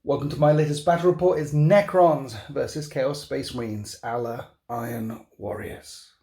Welcome to my latest battle report. It's Necrons versus Chaos Space Marines, a la Iron Warriors.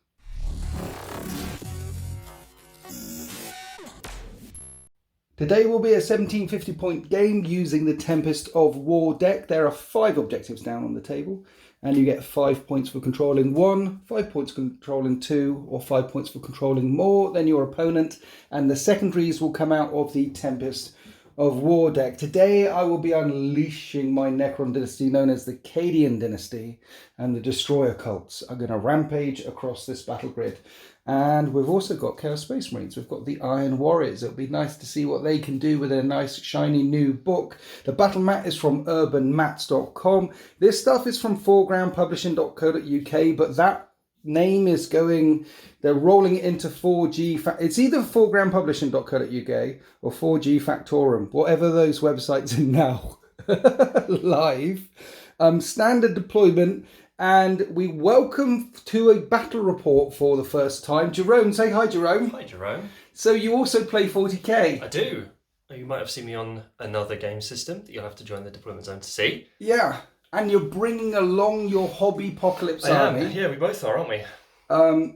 Today will be a 1750 point game using the Tempest of War deck. There are 5 objectives down on the table, and you get 5 points for controlling 1, 5 points for controlling 2, or 5 points for controlling more than your opponent, and the secondaries will come out of the Tempest of War deck. Today I will be unleashing my Necron dynasty known as the Cadian dynasty, and the Destroyer cults are going to rampage across this battle grid. And we've also got Chaos Space Marines. We've got the Iron Warriors. It'll be nice to see what they can do with a nice shiny new book. The battle mat is from urbanmats.com. This stuff is from foregroundpublishing.co.uk, but that name is going, they're rolling it into 4G. It's either foregroundpublishing.co.uk or 4G Factorum, whatever those websites are now live. Standard deployment. And we welcome to a battle report for the first time. Jerome, say hi, Jerome. Hi, Jerome. So you also play 40k? I do. You might have seen me on another game system that you'll have to join the deployment zone to see. Yeah, and you're bringing along your hobby apocalypse army. Yeah, we both are, aren't we?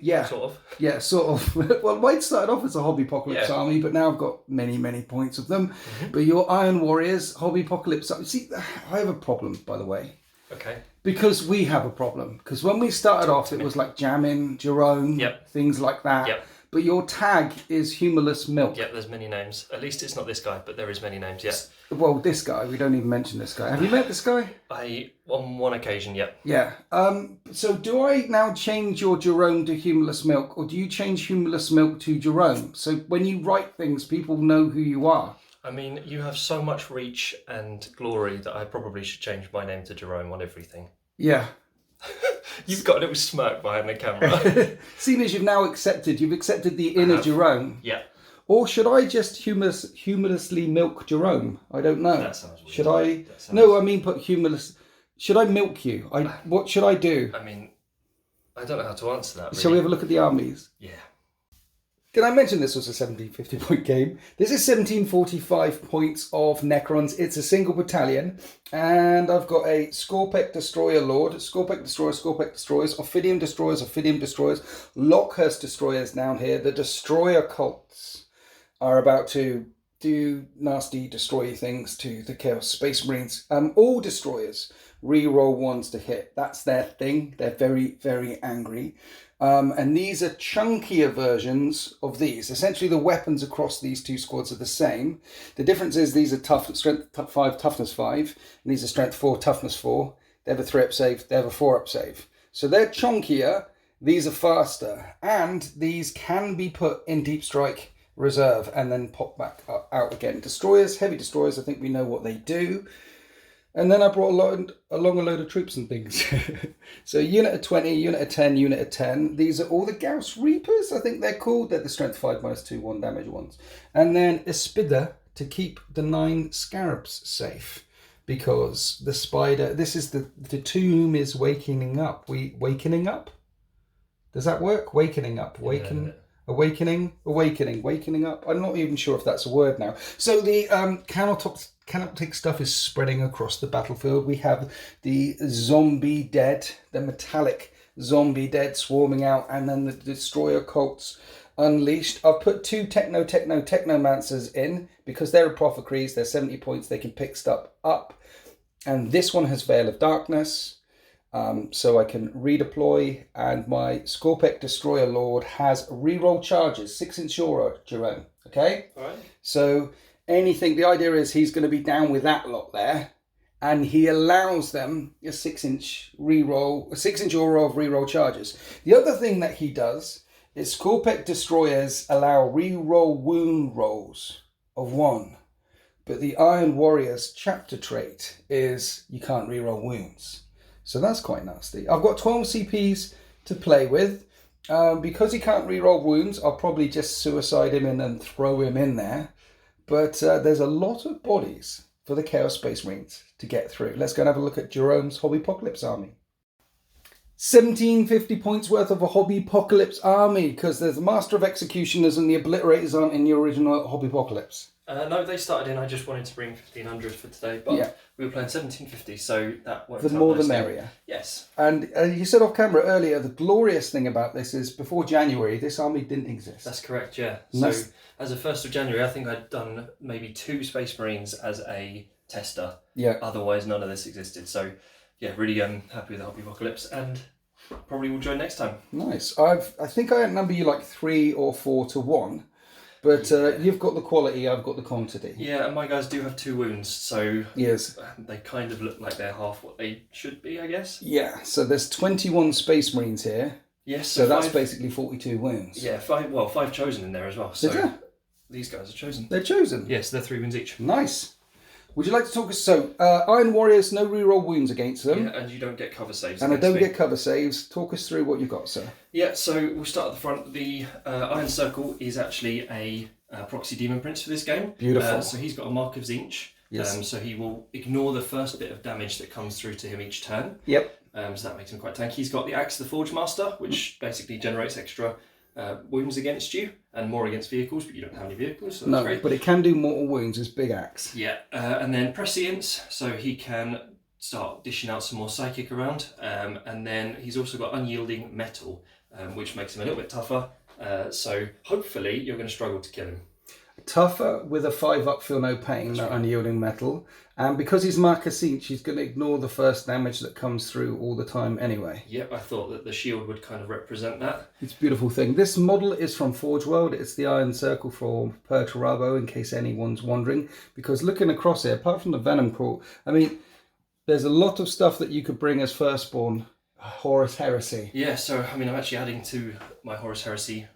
Yeah. Sort of. Yeah, sort of. Well, mine started off as a hobby apocalypse army, but now I've got many points of them. Mm-hmm. But your Iron Warriors, hobby apocalypse army. See, I have a problem, by the way. Okay. Because we have a problem. Because when we started off, it was like jamming, Jerome, things like that. Yep. But your tag is Humorless Milk. Yep, there's many names. At least it's not this guy, but there is many names, yeah. Well, this guy, we don't even mention this guy. Have you met this guy? On one occasion, yep. Yeah. So do I now change your Jerome to Humorless Milk, or do you change Humorless Milk to Jerome? So when you write things, people know who you are. I mean, you have so much reach and glory that I probably should change my name to Jerome on everything. Yeah. You've got a little smirk behind the camera. Seeing as you've accepted the inner Jerome. Yeah. Or should I just humorously milk Jerome? I don't know. That sounds weird. Should I? No, I mean put humorless. Should I milk you? What should I do? I mean, I don't know how to answer that, really. Shall we have a look at the armies? Yeah. Did I mention this was a 1750 point game? This is 1745 points of Necrons. It's a single battalion. And I've got a Scorpec Destroyer Lord, Scorpec Destroyer, Scorpec Destroyers, Ophidium Destroyers, Ophidium Destroyers, Lockhurst Destroyers down here. The Destroyer cults are about to do nasty destroy things to the Chaos Space Marines. All destroyers re-roll 1s to hit. That's their thing. They're very angry. And these are chunkier versions of these. Essentially, the weapons across these two squads are the same. The difference is these are strength 5, toughness 5, and these are strength 4, toughness 4. They have a 3-up save, they have a 4-up save. So they're chunkier, these are faster, and these can be put in Deep Strike Reserve and then pop back out again. Destroyers, heavy destroyers, I think we know what they do. And then I brought along a load of troops and things. So unit of 20, unit of 10, unit of 10. These are all the Gauss Reapers, I think they're called. They're the strength 5 minus 2, 1 damage ones. And then a Spider to keep the 9 Scarabs safe. Because the Spider, this is the tomb is wakening up. Wakening up? Does that work? Wakening up. Awakening up. I'm not even sure if that's a word now. So the Canoptic stuff is spreading across the battlefield. We have the zombie dead, the metallic zombie dead swarming out, and then the destroyer cults unleashed. I've put 2 technomancers in because they're apothecaries. They're 70 points. They can pick stuff up. And this one has Veil of Darkness. So I can redeploy, and my Scorpec Destroyer Lord has reroll charges, 6-inch aura, Jerome. Okay? All right. So anything, the idea is he's going to be down with that lot there, and he allows them a 6-inch reroll, a 6-inch aura of reroll charges. The other thing that he does is Scorpec Destroyers allow reroll wound rolls of 1. But the Iron Warriors chapter trait is you can't reroll wounds. So that's quite nasty. I've got 12 CPs to play with. Because he can't reroll wounds, I'll probably just suicide him and throw him in there. But there's a lot of bodies for the Chaos Space Marines to get through. Let's go and have a look at Jerome's Hobby Apocalypse army. 1750 points worth of a Hobby Apocalypse army, because there's the Master of Executioners and the Obliterators aren't in the original Hobby Apocalypse. No, they started in. I just wanted to bring 1500 for today, but we were playing 1750, so that worked out. The more the merrier. Yes. And you said off camera earlier, the glorious thing about this is before January, this army didn't exist. That's correct, yeah. So as of 1st of January, I think I'd done maybe 2 Space Marines as a tester. Yeah. Otherwise, none of this existed. So, yeah, really happy with the Hobby Apocalypse, and probably will join next time. Nice. I think I outnumber you like 3 or 4 to 1. But you've got the quality, I've got the quantity. Yeah, and my guys do have 2 wounds, so yes, they kind of look like they're half what they should be, I guess. Yeah, so there's 21 Space Marines here. Yes. So that's basically 42 wounds. Yeah, 5 chosen in there as well. So is there? These guys are chosen. They're chosen? Yes, they're 3 wounds each. Nice. Would you like to talk us? So, Iron Warriors, no reroll wounds against them. Yeah, and you don't get cover saves. And I don't get cover saves. Talk us through what you've got, sir. Yeah, so we'll start at the front. The Iron Circle is actually a proxy demon prince for this game. Beautiful. So he's got a Mark of Tzeentch. Yes. So he will ignore the first bit of damage that comes through to him each turn. Yep. So that makes him quite tanky. He's got the Axe of the Forge Master, which basically generates extra wounds against you and more against vehicles, but you don't have any vehicles, so that's great. But it can do mortal wounds as big axe. Yeah, and then Prescience, so he can start dishing out some more psychic around, and then he's also got Unyielding Metal, which makes him a little bit tougher, so hopefully you're going to struggle to kill him. Tougher with a 5-up, feel no pain, that Unyielding Metal. And because he's Mark of Tzeentch, he's going to ignore the first damage that comes through all the time anyway. Yep, I thought that the shield would kind of represent that. It's a beautiful thing. This model is from Forge World. It's the Iron Circle for Perturabo, in case anyone's wondering. Because looking across here, apart from the Venom Crawl, I mean, there's a lot of stuff that you could bring as Firstborn. Horus Heresy. Yeah, so I mean, I'm actually adding to my Horus Heresy,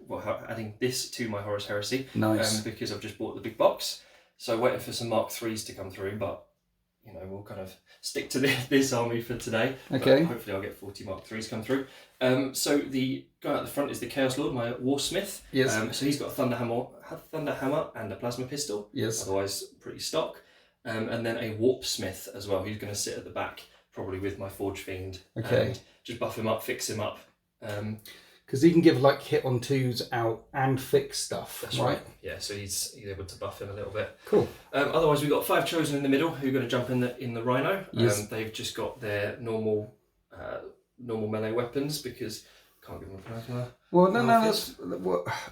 adding this to my Horus Heresy. Nice. Because I've just bought the big box. So waiting for some Mark 3s to come through, but you know, we'll kind of stick to this army for today. Okay. But hopefully I'll get 40 Mark 3s come through. So the guy at the front is the Chaos Lord, my Warsmith. Yes. So he's got a Thunder Hammer and a Plasma Pistol. Yes. Otherwise, pretty stock. And then a Warp Smith as well, who's going to sit at the back, probably with my Forge Fiend. Okay. And just buff him up, fix him up. Because he can give like hit on 2s out and fix stuff. That's right. Yeah, so he's able to buff him a little bit. Cool. Otherwise, we've got 5 chosen in the middle who are going to jump in the Rhino. Yes. They've just got their normal melee weapons because can't give them a plasma. Well, no, that's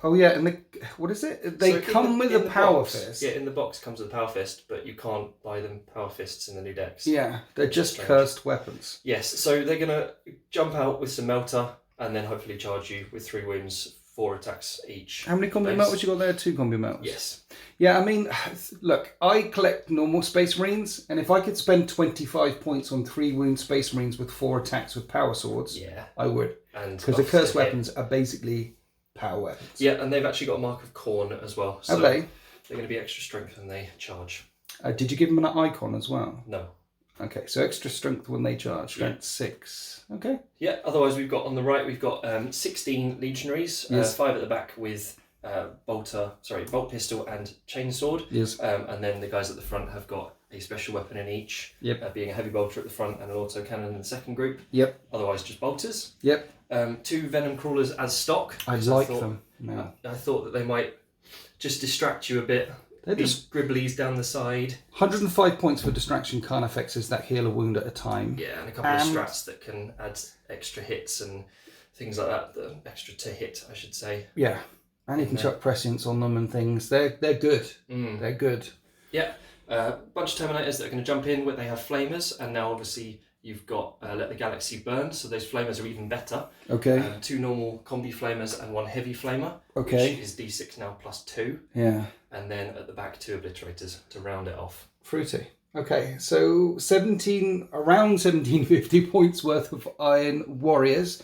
oh yeah, and what is it? They come with a power fist. Yeah, in the box comes with a power fist, but you can't buy them power fists in the new decks. Yeah, they're just cursed weapons. Yes, so they're gonna jump out with some melter and then hopefully charge you with 3 wounds, 4 attacks each. How many combi melters you got there? 2 combi melters. Yes. Yeah, I mean, look, I collect normal Space Marines, and if I could spend 25 points on 3 wound Space Marines with 4 attacks with power swords, I would. Because the cursed weapons are basically power weapons. Yeah, and they've actually got a Mark of Khorne as well. So they're going to be extra strength when they charge. Did you give them an icon as well? No. Okay, so extra strength when they charge. Strength 6. Okay. Yeah, otherwise we've got on the right, we've got 16 Legionaries, 5 at the back with bolt pistol and chainsword. Yes. And then the guys at the front have got a special weapon in each, being a heavy bolter at the front and an auto cannon in the second group. Yep. Otherwise just bolters. Yep. 2 Venom Crawlers as stock. I like them. No. I thought that they might just distract you a bit. They're just gribblies down the side. 105 points for distraction Carnifexes that heal a wound at a time. Yeah, and a couple of strats that can add extra hits and things like that. The extra to hit, I should say. Yeah, and you can chuck prescience on them and things. They're good. They're good. Yeah, bunch of Terminators that are going to jump in. They have Flamers, and now obviously you've got Let the Galaxy Burn, so those Flamers are even better. Okay. 2 normal combi Flamers and 1 heavy Flamer. Okay. Which is D6 now +2. Yeah. And then at the back 2 Obliterators to round it off. Fruity. Okay, so around 1750 points worth of Iron Warriors.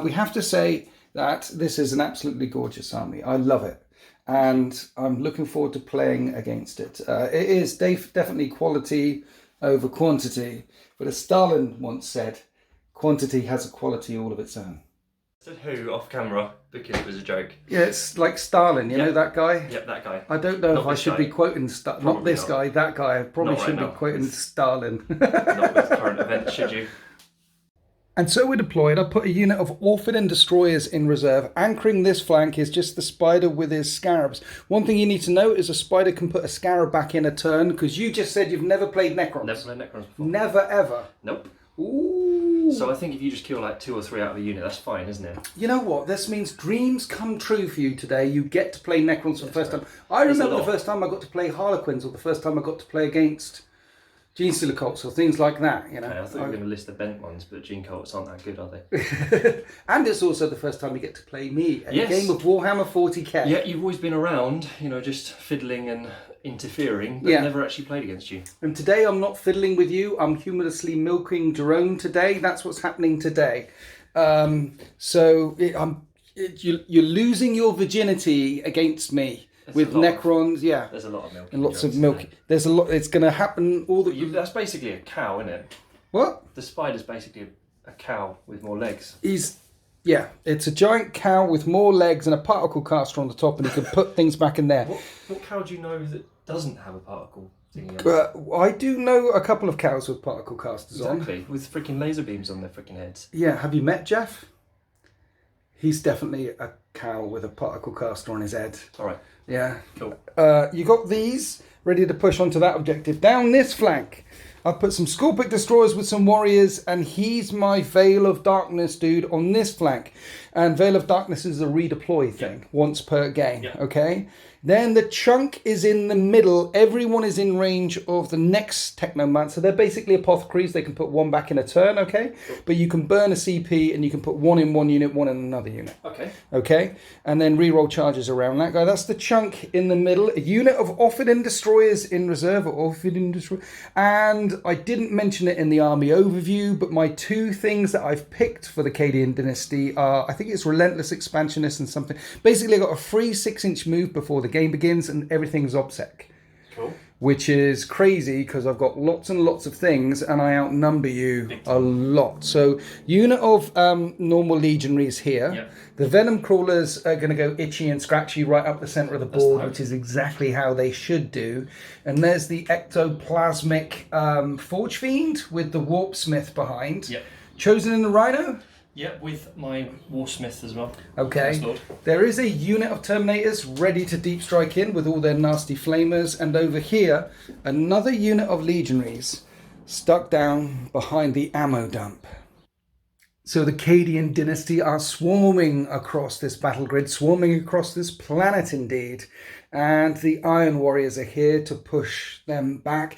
We have to say that this is an absolutely gorgeous army. I love it. And I'm looking forward to playing against it. It is definitely quality over quantity. But as Stalin once said, quantity has a quality all of its own. Said who off camera because it was a joke. Yeah, it's like Stalin, you know that guy? Yep, that guy. I don't know if I should be quoting not this guy, that guy. I probably shouldn't be quoting Stalin. Not with current events, should you? And so we're deployed. I put a unit of Orphan and Destroyers in reserve. Anchoring this flank is just the Spider with his Scarabs. One thing you need to know is a Spider can put a Scarab back in a turn, because you just said you've never played Necrons. Never played Necrons before. Never, ever. Nope. Ooh. So I think if you just kill like 2 or 3 out of a unit, that's fine, isn't it? You know what? This means dreams come true for you today. You get to play Necrons for the first time. I remember the first time I got to play Harlequins, or the first time I got to play against Gene Stealer Cults or things like that, you know. Okay, I thought you were going to list the bent ones, but Gene Cults aren't that good, are they? And it's also the first time you get to play me a Yes. game of Warhammer 40k. Yeah, you've always been around, you know, just fiddling and interfering, but never actually played against you. And today I'm not fiddling with you. I'm humorously milking Jerome today. That's what's happening today. You're losing your virginity against me. With Necrons, There's a lot of milk. And lots of milk. There's a lot. It's going to happen. That's basically a cow, isn't it? What? The spider's basically a cow with more legs. It's a giant cow with more legs and a particle caster on the top, and he can put things back in there. What cow do you know that doesn't have a particle thingy on? I do know a couple of cows with particle casters on. Exactly, with freaking laser beams on their freaking heads. Yeah, have you met Jeff? He's definitely a cow with a particle caster on his head. All right. Yeah. Cool. You got these ready to push onto that objective. Down this flank, I've put some Scorpic Destroyers with some Warriors, and he's my Veil of Darkness dude on this flank. And Veil of Darkness is a redeploy thing, once per game, okay? Then the chunk is in the middle. Everyone is in range of the next Technomancer. They're basically apothecaries. They can put 1 back in a turn, okay? But you can burn a CP and you can put 1 in one unit, 1 in another unit. Okay. Okay? And then reroll charges around that guy. That's the chunk in the middle. A unit of Orphan Destroyers in reserve, or Orphan Destroyers. And I didn't mention it in the army overview, but my 2 things that I've picked for the Cadian Dynasty are, I think it's Relentless Expansionist and something. Basically, I got a free 6-inch move before the game begins, and everything's OBSEC. Cool. Which is crazy because I've got lots and lots of things and I outnumber you a lot. So, unit of normal legionaries here. Yep. The Venom Crawlers are going to go itchy and scratchy right up the centre of the board, which is exactly how they should do. And there's the Ectoplasmic Forge Fiend with the Warp Smith behind. Yep. Chosen in the Rhino. Yep, with my Warsmith as well. Okay. There is a unit of Terminators ready to deep strike in with all their nasty flamers. And over here, another unit of Legionaries stuck down behind the ammo dump. So the Cadian Dynasty are swarming across this battle grid, swarming across this planet indeed. And the Iron Warriors are here to push them back.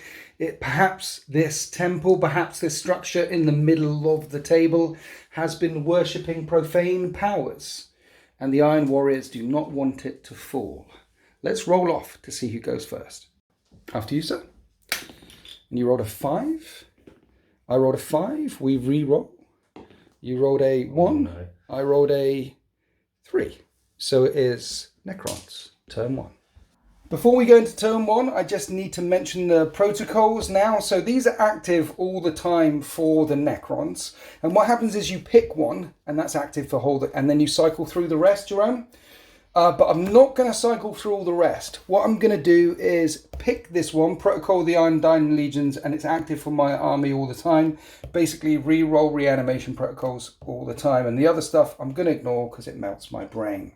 Perhaps this temple, perhaps this structure in the middle of the table has been worshipping profane powers. And the Iron Warriors do not want it to fall. Let's roll off to see who goes first. After you, sir. And you rolled a 5. I rolled a 5. We re-roll. You rolled a 1. Oh, no. I rolled a 3. So it is Necrons, turn 1. Before we go into turn 1, I just need to mention the protocols now. So these are active all the time for the Necrons. And what happens is you pick one, and that's active for and then you cycle through the rest, Jerome. But I'm not going to cycle through all the rest. What I'm going to do is pick this one, Protocol of the Iron Diamond Legions, and it's active for my army all the time. Basically, re-roll reanimation protocols all the time. And the other stuff I'm going to ignore because it melts my brain.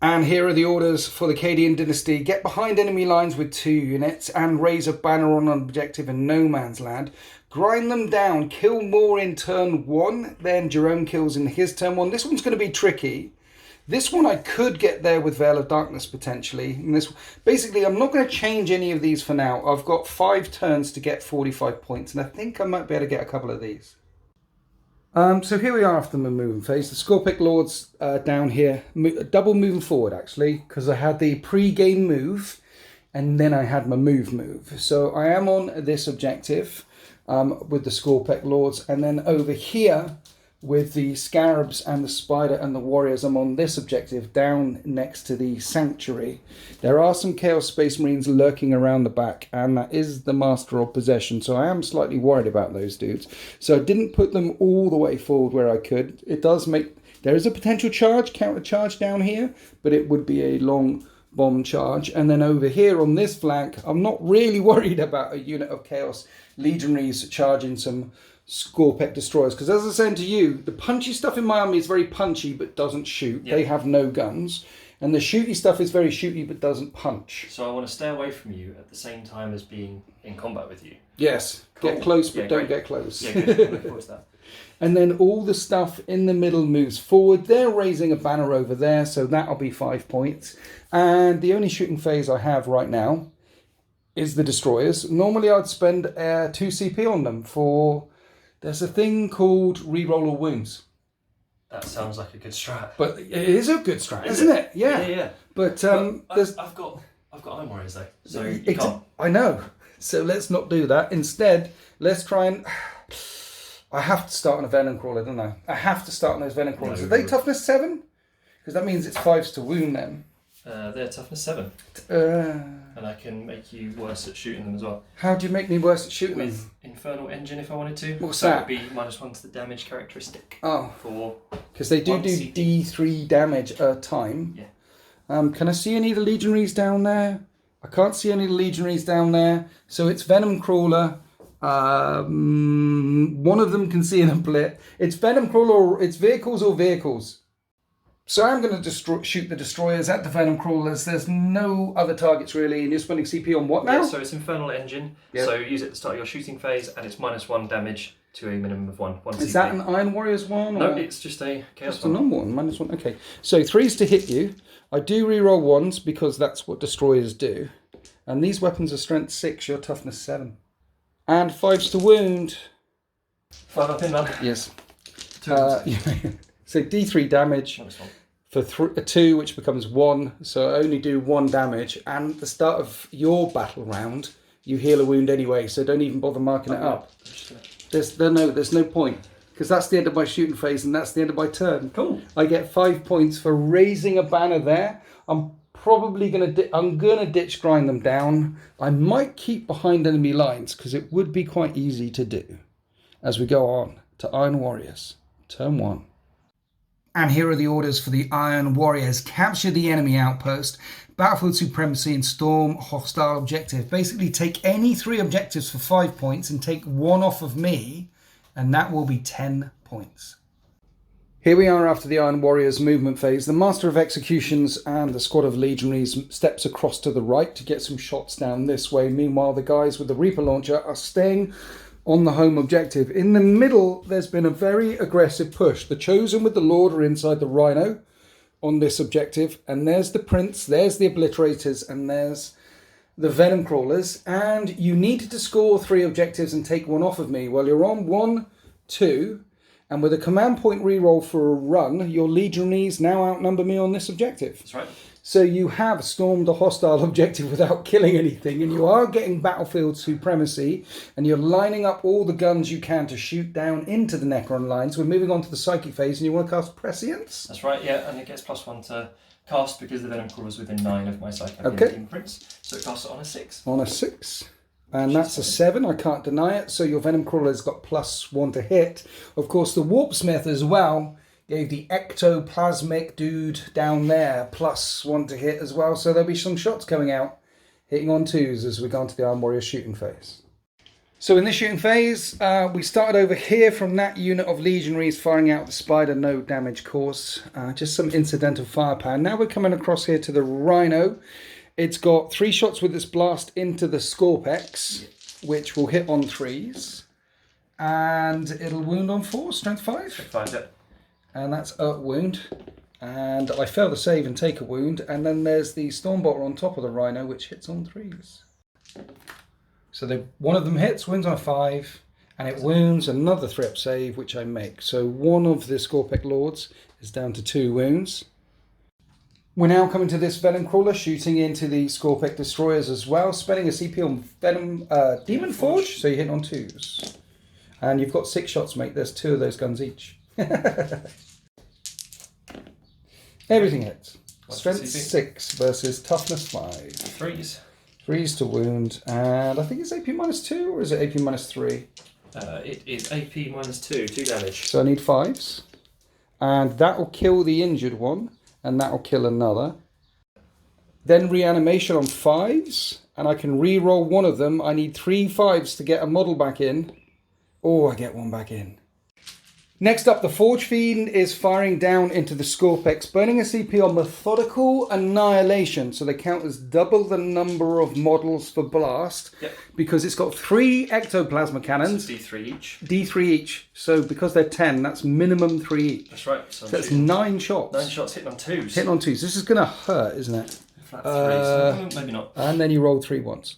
And here are the orders for the Cadian Dynasty. Get behind enemy lines with 2 units and raise a banner on an objective in no man's land. Grind them down. Kill more in turn 1. Then Jerome kills in his turn 1. This one's going to be tricky. This one I could get there with Veil of Darkness potentially. And basically, I'm not going to change any of these for now. I've got 5 turns to get 45 points. And I think I might be able to get a couple of these. So here we are after my moving phase. The Scorpic Lords down here, double moving forward actually, because I had the pre-game move and then I had my move. So I am on this objective with the Scorpic Lords, and then over here with the Scarabs and the Spider and the Warriors, I'm on this objective down next to the Sanctuary. There are some Chaos Space Marines lurking around the back, and that is the Master of Possession, so I am slightly worried about those dudes. So I didn't put them all the way forward where I could. It does make... There is a potential counter charge down here, but it would be a long bomb charge. And then over here on this flank, I'm not really worried about a unit of Chaos Legionaries charging some Scorpec destroyers. Because as I was saying to you, the punchy stuff in my army is very punchy but doesn't shoot. They have no guns. And the shooty stuff is very shooty but doesn't punch. So I want to stay away from you at the same time as being in combat with you. Yes. Cool. Get close but don't get close. Yeah, good. I'm looking forward to that. And then all the stuff in the middle moves forward. They're raising a banner over there, so that'll be 5 points. And the only shooting phase I have right now is the destroyers. Normally I'd spend 2 CP on them for... There's a thing called reroll all wounds. That sounds like a good strat. But it is a good strat, isn't it? Yeah. Yeah. But I've got Iron Warriors though, so you can't. I know. So let's not do that. Instead, let's try and... I have to start on a Venom Crawler, don't I? I have to start on those Venom Crawlers. Are they toughness 7? Because that means it's 5s to wound them. They're toughness 7. And I can make you worse at shooting them as well. How do you make me worse at shooting them? With Infernal Engine if I wanted to. What's so that? It would be -1 to the damage characteristic. Oh. For because they do D3 damage a time. Yeah. Can I see any of the Legionaries down there? I can't see any of the Legionaries down there. So it's Venom Crawler. One of them can see in a blit. It's Venom Crawler, or it's vehicles or vehicles. So I'm going to shoot the destroyers at the Venom Crawlers. There's no other targets really, and you're spending CP on what now? Yeah, so it's Infernal Engine. Yep. So use it at the start of your shooting phase, and it's -1 damage to a minimum of 1 Is CP. That an Iron Warriors one? No, it's just a Chaos just one. Just a normal one, -1. Okay, so 3s to hit you. I do reroll 1s because that's what destroyers do. And these weapons are strength 6, you're toughness 7. And 5s to wound. 5 up in, man. Yes. So D3 damage for 2, which becomes 1. So I only do 1 damage. And at the start of your battle round, you heal a wound anyway. So don't even bother marking it up. There's no point. Because that's the end of my shooting phase and that's the end of my turn. Cool. I get 5 points for raising a banner there. I'm probably gonna ditch grind them down. I might keep behind enemy lines because it would be quite easy to do. As we go on to Iron Warriors, turn 1. And here are the orders for the Iron Warriors. Capture the enemy outpost, battlefield supremacy, and storm hostile objective. Basically take any 3 objectives for 5 points and take 1 off of me, and that will be 10 points. Here we are after the Iron Warriors movement phase. The Master of Executions and the squad of Legionaries steps across to the right to get some shots down this way. Meanwhile, the guys with the Reaper launcher are staying on the home objective. In the middle, there's been a very aggressive push. The Chosen with the Lord are inside the Rhino on this objective. And there's the Prince, there's the Obliterators, and there's the Venom Crawlers. And you need to score 3 objectives and take 1 off of me. Well, you're on 1, 2... And with a command point reroll for a run, your Legionaries now outnumber me on this objective. That's right. So you have stormed a hostile objective without killing anything, and you are getting battlefield supremacy, and you're lining up all the guns you can to shoot down into the Necron lines. We're moving on to the Psychic phase, and you want to cast Prescience? That's right, yeah, and it gets +1 to cast because the Venom Crawler is within 9 of my Psychic Prince. So it casts it on a 6. On a 6. And that's a 7, I can't deny it. So your Venom Crawler's got +1 to hit. Of course, the Warpsmith as well gave the ectoplasmic dude down there +1 to hit as well. So there'll be some shots coming out, hitting on 2s as we go into the Iron Warrior shooting phase. So in this shooting phase, we started over here from that unit of Legionaries firing out the Spider, no damage caused. Just some incidental firepower. Now we're coming across here to the Rhino. It's got 3 shots with this blast into the Scorpex, which will hit on 3s. And it'll wound on 4, strength 5. Strength 5, yeah. And that's a wound. And I fail the save and take a wound. And then there's the Stormbolter on top of the Rhino, which hits on 3s. So one of them hits, wounds on a 5. And it wounds another 3-up save, which I make. So one of the Scorpec Lords is down to 2 wounds. We're now coming to this Venom Crawler, shooting into the Scorpec Destroyers as well, spending a CP on Demon Forge, so you're hitting on 2s. And you've got 6 shots, mate. There's 2 of those guns each. Everything hits. Strength 6 versus toughness 5. 3s. 3s to wound, and I think it's AP -2, or is it AP -3? It is AP -2, 2 damage. So I need 5s. And that will kill the injured one. And that'll kill another. Then reanimation on 5s, and I can re-roll one of them. I need 3 5s to get a model back in, Oh, I get one back in. Next up, the Forge Fiend is firing down into the Scorpex, burning a CP on Methodical Annihilation. So they count as double the number of models for blast. Yep. Because it's got 3 ectoplasma cannons. So D3 each. D3 each. So because they're 10, that's minimum 3 each. That's right. So that's 9 shots. 9 shots hitting on 2s. Hitting on 2s. This is going to hurt, isn't it? Flat 3s. Maybe not. And then you roll 3 ones.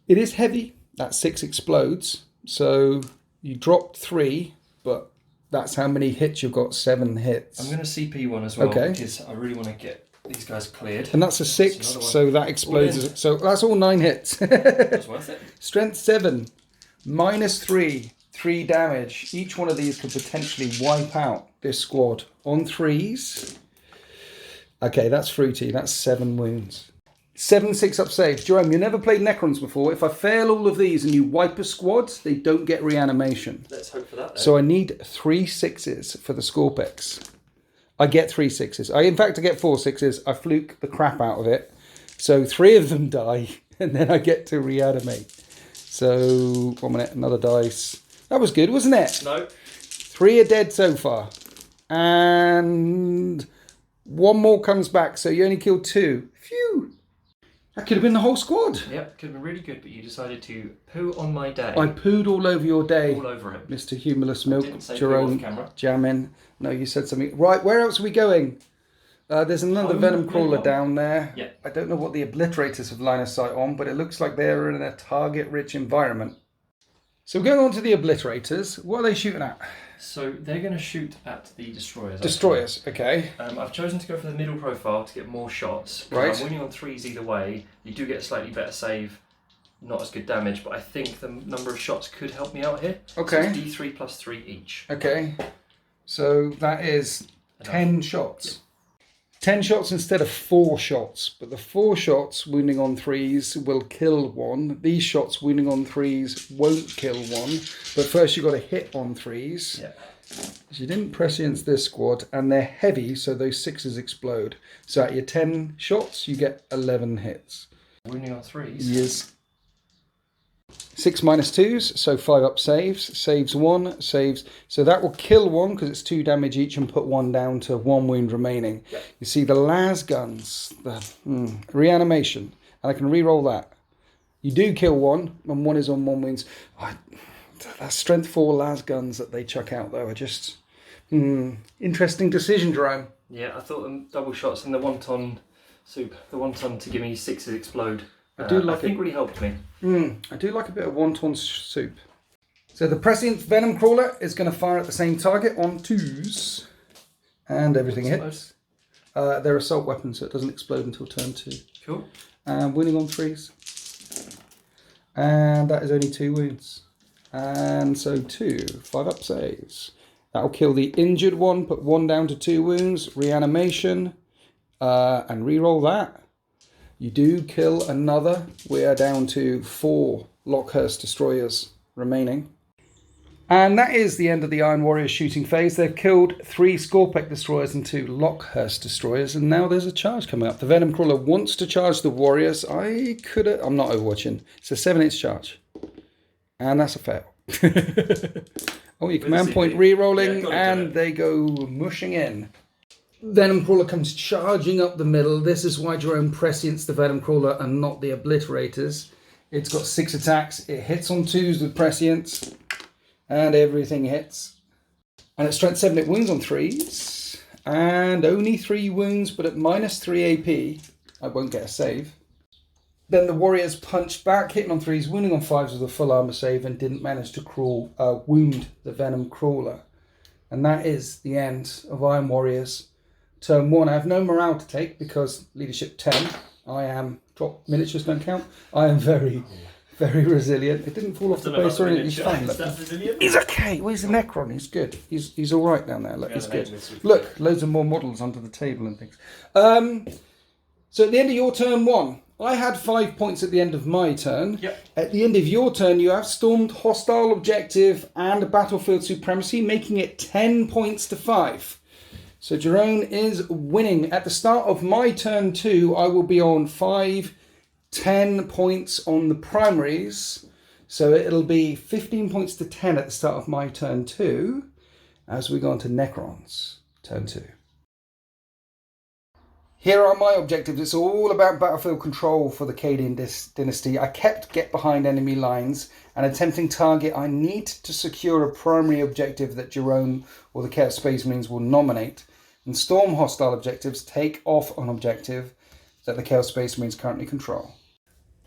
It is heavy. That 6 explodes. So you dropped 3. But that's how many hits you've got, 7 hits. I'm going to CP one as well because I really want to get these guys cleared. And that's a 6, so that explodes. So that's all 9 hits. That's worth it. Strength 7, -3, 3 damage. Each one of these could potentially wipe out this squad on 3s. Okay, that's fruity. That's 7 wounds. 7 6-up saves. Jerome, you never played Necrons before. If I fail all of these and you wipe a squad, they don't get reanimation. Let's hope for that then. So I need 3 6s for the Scorpex. I get 3 6s. In fact, I get 4 6s. I fluke the crap out of it. So 3 of them die, and then I get to reanimate. So, 1 minute, another dice. That was good, wasn't it? No. 3 are dead so far. And 1 more comes back, so you only killed 2. Phew! That could have been the whole squad. Yep, could have been really good, but you decided to poo on my day. I pooed all over your day. All over it. Mr. Humorless Milk, Didn't say Jerome, poo off camera. Jamin. No, you said something. Right, where else are we going? There's another Venom Crawler down there. Yeah. I don't know what the Obliterators have line of sight on, but it looks like they're in a target-rich environment. So going on to the Obliterators, what are they shooting at? So they're going to shoot at the Destroyers. Destroyers, okay. I've chosen to go for the middle profile to get more shots. Right. I'm winning on 3s either way. You do get a slightly better save, not as good damage, but I think the number of shots could help me out here. Okay. So it's D3 plus 3 each. Okay. So that is 10 shots. 10 shots instead of 4 shots. But the 4 shots wounding on 3s will kill 1. These shots wounding on 3s won't kill 1. But first you've got to hit on 3s. Yeah. So you didn't prescience this squad, and they're heavy, so those 6s explode. So at your 10 shots, you get 11 hits. Wounding on 3s? Yes. 6 -2s, so 5-up saves. Saves 1, saves. So that will kill 1 because it's 2 damage each and put 1 down to 1 wound remaining. Yep. You see the las guns, the reanimation, and I can re-roll that. You do kill 1, and 1 is on 1 wounds. That strength 4 las guns that they chuck out though are just interesting decision, Jerome. Yeah, I thought them double shots and the wonton soup, the wonton to give me 6s explode. I do like I think really helped me. I do like a bit of wonton soup. So the Prescient Venom Crawler is going to fire at the same target on 2s. And everything hits. They're assault weapons, so it doesn't explode until turn 2. Cool. Winning on 3s. And that is only 2 wounds. And so 2 5-up saves. That'll kill the injured one, put 1 down to 2 wounds, reanimation, and re-roll that. You do kill another. We are down to 4 Lockhurst Destroyers remaining. And that is the end of the Iron Warriors shooting phase. They've killed 3 Scorpex Destroyers and 2 Lockhurst Destroyers, and now there's a charge coming up. The Venom Crawler wants to charge the Warriors. I'm not overwatching. It's a 7-inch charge. And that's a fail. Oh, your command point re-rolling, and they go mushing in. Venom Crawler comes charging up the middle. This is why Jerome prescients the Venom Crawler and not the Obliterators. It's got 6 attacks. It hits on 2s with prescience, and everything hits. And at strength 7, it wounds on 3s, and only 3 wounds, but at -3 AP, I won't get a save. Then the Warriors punched back, hitting on 3s, wounding on 5s with a full armor save, and didn't manage to wound the Venom Crawler. And that is the end of Iron Warriors. Turn 1, I have no morale to take because leadership 10. I am, drop miniatures don't count. I am very, very resilient. It didn't fall off the base or anything. He's fine. He's okay. Where's the Necron? He's good. He's all right down there. Look, he's good. Look, loads of more models under the table and things. So at the end of your turn 1, I had 5 points at the end of my turn. Yep. At the end of your turn, you have stormed hostile objective and battlefield supremacy, making it 10 points to 5. So Jerome is winning. At the start of my turn 2, I will be on 5, 10 points on the primaries. So it'll be 15 points to 10 at the start of my turn 2 as we go on to Necrons, turn 2. Here are my objectives. It's all about battlefield control for the Cadian dynasty. I kept get behind enemy lines and attempting target. I need to secure a primary objective that Jerome or the Chaos Space Marines will nominate, and storm hostile objectives, take off an objective that the Chaos Space Marines currently control.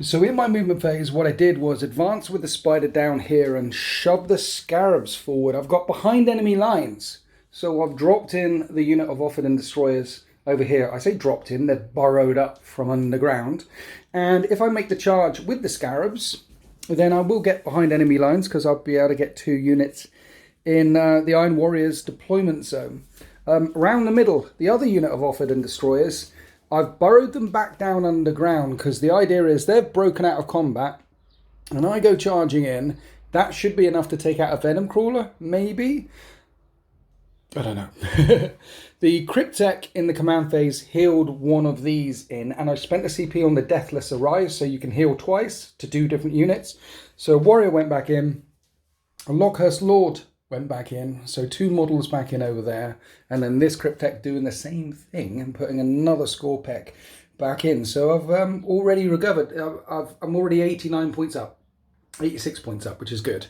So in my movement phase, what I did was advance with the spider down here and shove the scarabs forward. I've got behind enemy lines, so I've dropped in the unit of Offered and Destroyers over here. I say dropped in, they're burrowed up from underground. And if I make the charge with the scarabs, then I will get behind enemy lines because I'll be able to get 2 units in the Iron Warriors deployment zone. Around the middle, the other unit of Offered and Destroyers, I've burrowed them back down underground because the idea is they've broken out of combat and I go charging in. That should be enough to take out a Venom Crawler, maybe. I don't know. The Cryptek in the command phase healed one of these in, and I spent the CP on the Deathless Arise, so you can heal twice to 2 different units. So Warrior went back in, a Lockhurst Lord went back in, so 2 models back in over there, and then this Cryptek doing the same thing and putting another Scorpec back in. So I've already recovered. I'm already 89 points up, 86 points up, which is good.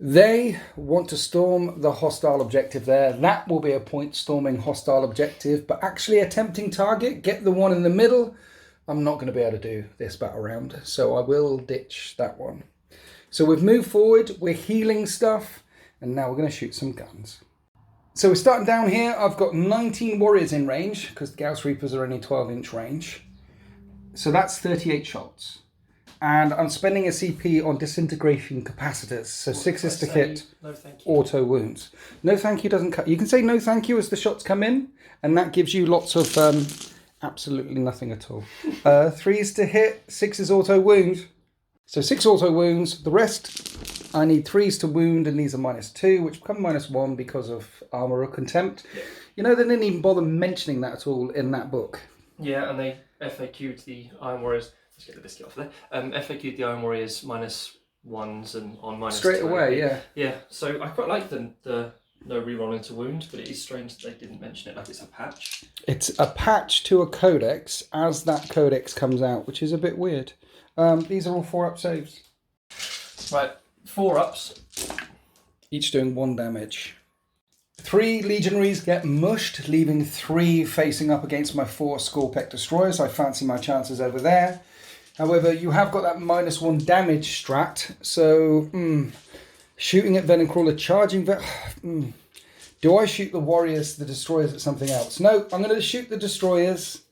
They want to storm the hostile objective there. That will be a point storming hostile objective, but actually attempting target, get the one in the middle. I'm not going to be able to do this battle round, so I will ditch that one. So we've moved forward, we're healing stuff, and now we're going to shoot some guns. So we're starting down here. I've got 19 warriors in range, because the Gauss Reapers are only 12-inch range. So that's 38 shots. And I'm spending a CP on disintegration capacitors. So 6 is to hit, no thank you. Auto wounds. No thank you doesn't cut. You can say no thank you as the shots come in, and that gives you lots of absolutely nothing at all. 3 is to hit, 6 is auto wound. So 6 auto wounds. The rest, I need 3s to wound, and these are -2, which become -1 because of armor or contempt. Yeah. You know, they didn't even bother mentioning that at all in that book. Yeah, and they FAQ'd the Iron Warriors. Let's get the biscuit off there. FAQ'd the Iron Warriors -1s and on -2. Straight away, yeah. Yeah, so I quite like the no re-rolling to wound, but it is strange that they didn't mention it like it's a patch. It's a patch to a codex as that codex comes out, which is a bit weird. These are all 4-up saves. Right, 4-ups. Each doing 1 damage. 3 legionaries get mushed, leaving 3 facing up against my 4 Scorpec Destroyers. I fancy my chances over there. However, you have got that -1 damage strat, so shooting at Venom Crawler, charging... Do I shoot the Warriors, the Destroyers at something else? No, I'm going to shoot the Destroyers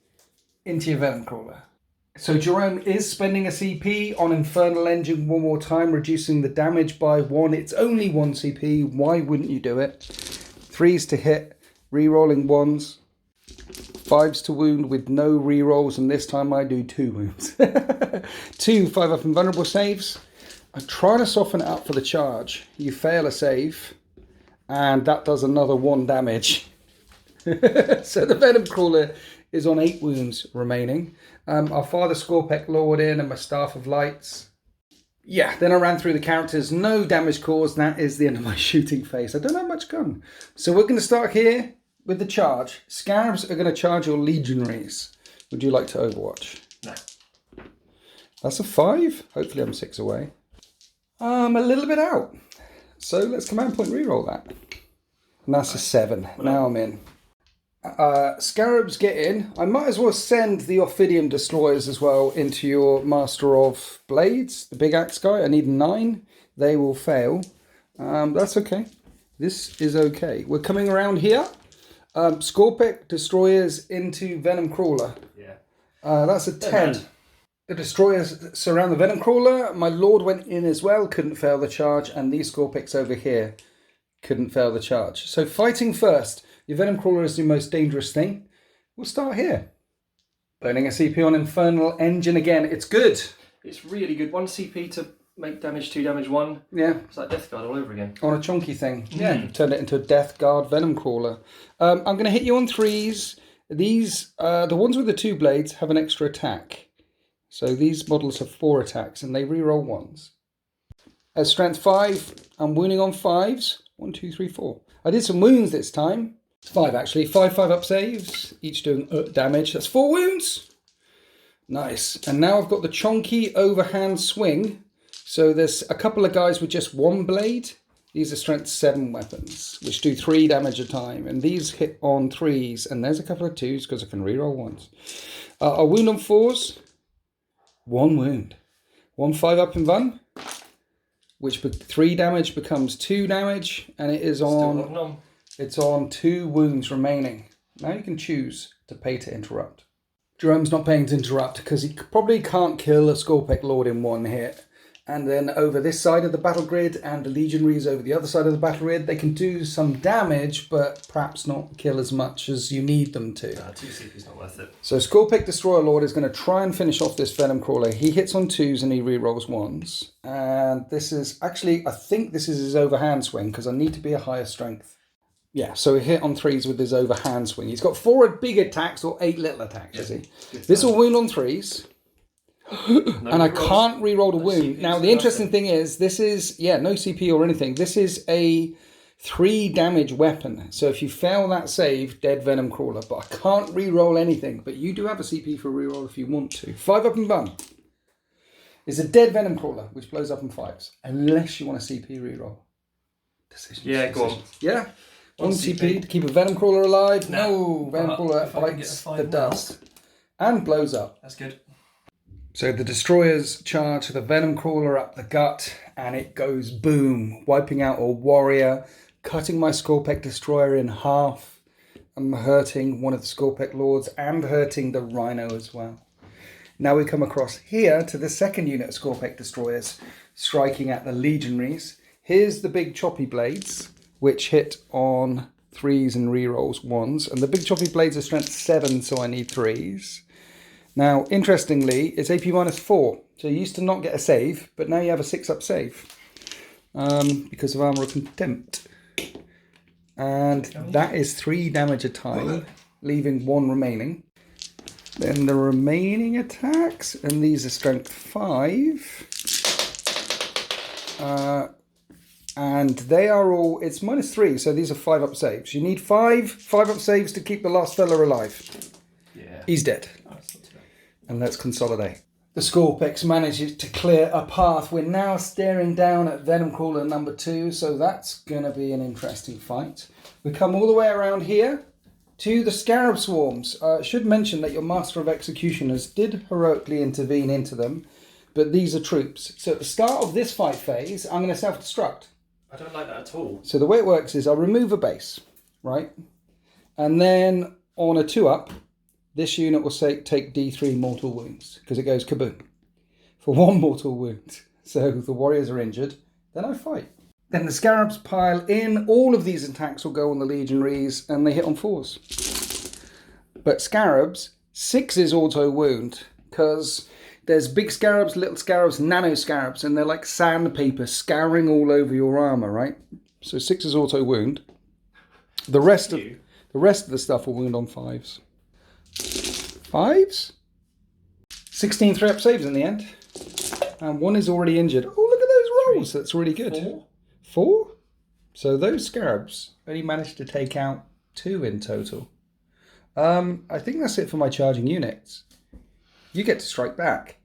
into your Venom Crawler. So Jerome is spending a CP on Infernal Engine one more time, reducing the damage by 1. It's only 1 CP, why wouldn't you do it? 3s to hit, re-rolling 1s. 5s to wound with no re-rolls, and this time I do 2 wounds. 2 5-up invulnerable saves. I'm trying to soften it up for the charge. You fail a save, and that does another 1 damage. So the Venom Crawler is on 8 wounds remaining. I'll fire the Scorpec Lord in and my Staff of Lights. Yeah, then I ran through the characters. No damage caused. That is the end of my shooting phase. I don't have much gun. So we're going to start here with the charge. Scarabs are going to charge your legionaries. Would you like to overwatch? No. That's a 5. Hopefully I'm 6 away. I'm a little bit out. So let's command point reroll that. And that's a 7. Now I'm in. Scarabs get in. I might as well send the Ophidium Destroyers as well into your Master of Blades, the big axe guy. I need 9. They will fail. That's okay. This is okay. We're coming around here. Scorpec Destroyers into Venom Crawler. Yeah. That's a 10. The Destroyers surround the Venom Crawler. My Lord went in as well, couldn't fail the charge, and these Scorpecs over here couldn't fail the charge. So fighting first. Your Venom Crawler is the most dangerous thing. We'll start here. Burning a CP on Infernal Engine again. It's good. It's really good. 1 CP to make damage, 2 damage, 1. Yeah. It's like Death Guard all over again. On a chunky thing. Yeah. Turned it into a Death Guard Venom Crawler. I'm going to hit you on 3s. These, the ones with the 2 blades have an extra attack. So these models have 4 attacks and they reroll 1s. Has strength 5. I'm wounding on 5s. 1, 2, 3, 4. I did some wounds this time. It's 5 actually. 5 up saves, each doing damage. That's 4 wounds. Nice. And now I've got the chonky overhand swing. So there's a couple of guys with just 1 blade. These are strength 7 weapons, which do 3 damage a time. And these hit on 3s. And there's a couple of 2s because I can reroll 1s. A wound on 4s. 1 wound. 1 5 up in Van, which 3 damage becomes 2 damage, and it is on. It's on 2 wounds remaining. Now you can choose to pay to interrupt. Jerome's not paying to interrupt because he probably can't kill a Scorpec Lord in 1 hit. And then over this side of the battle grid and the Legionaries over the other side of the battle grid, they can do some damage, but perhaps not kill as much as you need them to. 2 CP's not worth it. So Scorpec Destroyer Lord is going to try and finish off this Venom Crawler. He hits on 2s and he rerolls 1s. And this is actually, I think this is his overhand swing because I need to be a higher strength. Yeah, so he hit on 3s with his overhand swing. He's got 4 big attacks or 8 little attacks, is he? This will wound on 3s. And I can't reroll the wound. Now, the interesting thing is, this is, no CP or anything. This is a 3 damage weapon. So if you fail that save, dead Venom Crawler. But I can't reroll anything. But you do have a CP for reroll if you want to. 5 up and bun. It's a dead Venom Crawler, which blows up in 5s. Unless you want a CP reroll. Decisions. Go on. Yeah? 1 CP to keep a Venom Crawler alive. No, Venom Crawler bites the dust. And blows up. That's good. So the destroyers charge the Venom Crawler up the gut, and it goes boom, wiping out a warrior, cutting my Scorpec Destroyer in half. I'm hurting one of the Scorpec Lords and hurting the Rhino as well. Now we come across here to the second unit of Scorpec Destroyers, striking at the Legionaries. Here's the big choppy blades, which hit on 3s and rerolls 1s. And the big choppy blades are strength 7, so I need 3s. Now, interestingly, it's AP -4. So you used to not get a save, but now you have a 6 up save. Because of Armor of Contempt. And that is 3 damage a time, leaving 1 remaining. Then the remaining attacks, and these are strength 5. And they are all, it's -3, so these are 5 up saves. You need 5 up saves to keep the last fella alive. Yeah. He's dead. And let's consolidate. The Scorpex manages to clear a path. We're now staring down at Venom Crawler number 2, so that's going to be an interesting fight. We come all the way around here to the Scarab Swarms. I should mention that your Master of Executioners did heroically intervene into them, but these are troops. So at the start of this fight phase, I'm going to self-destruct. I don't like that at all. So the way it works is I'll remove a base, right? And then on a 2-up, this unit will take D3 mortal wounds, because it goes kaboom for 1 mortal wound. So the warriors are injured, then I fight. Then the Scarabs pile in, all of these attacks will go on the Legionaries, and they hit on 4s. But Scarabs, 6s auto wound, because there's big Scarabs, little Scarabs, nano Scarabs, and they're like sandpaper scouring all over your armour, right? So 6s auto wound. The rest of the stuff will wound on 5s. 5s? 16 3-up saves in the end. And 1 is already injured. Oh, look at those rolls. That's really good. 4? So those Scarabs only managed to take out 2 in total. I think that's it for my charging units. You get to strike back.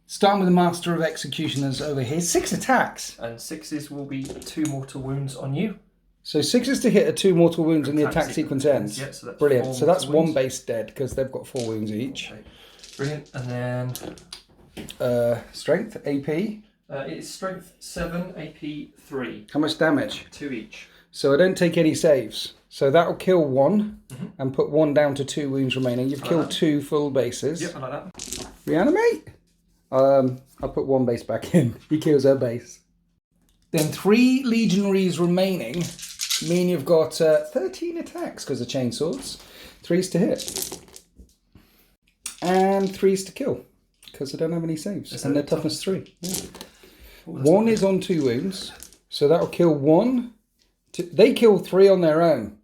Starting with the Master of Executioners over here. 6 attacks. And 6s will be 2 mortal wounds on you. So 6s to hit are 2 mortal wounds and the attack sequence ends. Yeah, so that's brilliant. So that's 1 base dead because they've got 4 wounds each. Okay. Brilliant. And then strength, AP. It's strength 7, AP 3. How much damage? 2 each. So I don't take any saves. So that'll kill 1 and put 1 down to 2 wounds remaining. You've killed 2 full bases. Yep, I like that. Reanimate. I'll put 1 base back in. He kills her base. Then 3 Legionaries remaining mean you've got 13 attacks because of chainswords. 3s to hit. And 3s to kill because I don't have any saves. And they're toughness 3. Yeah. 1 is on 2 wounds. So that'll kill 1. They kill 3 on their own.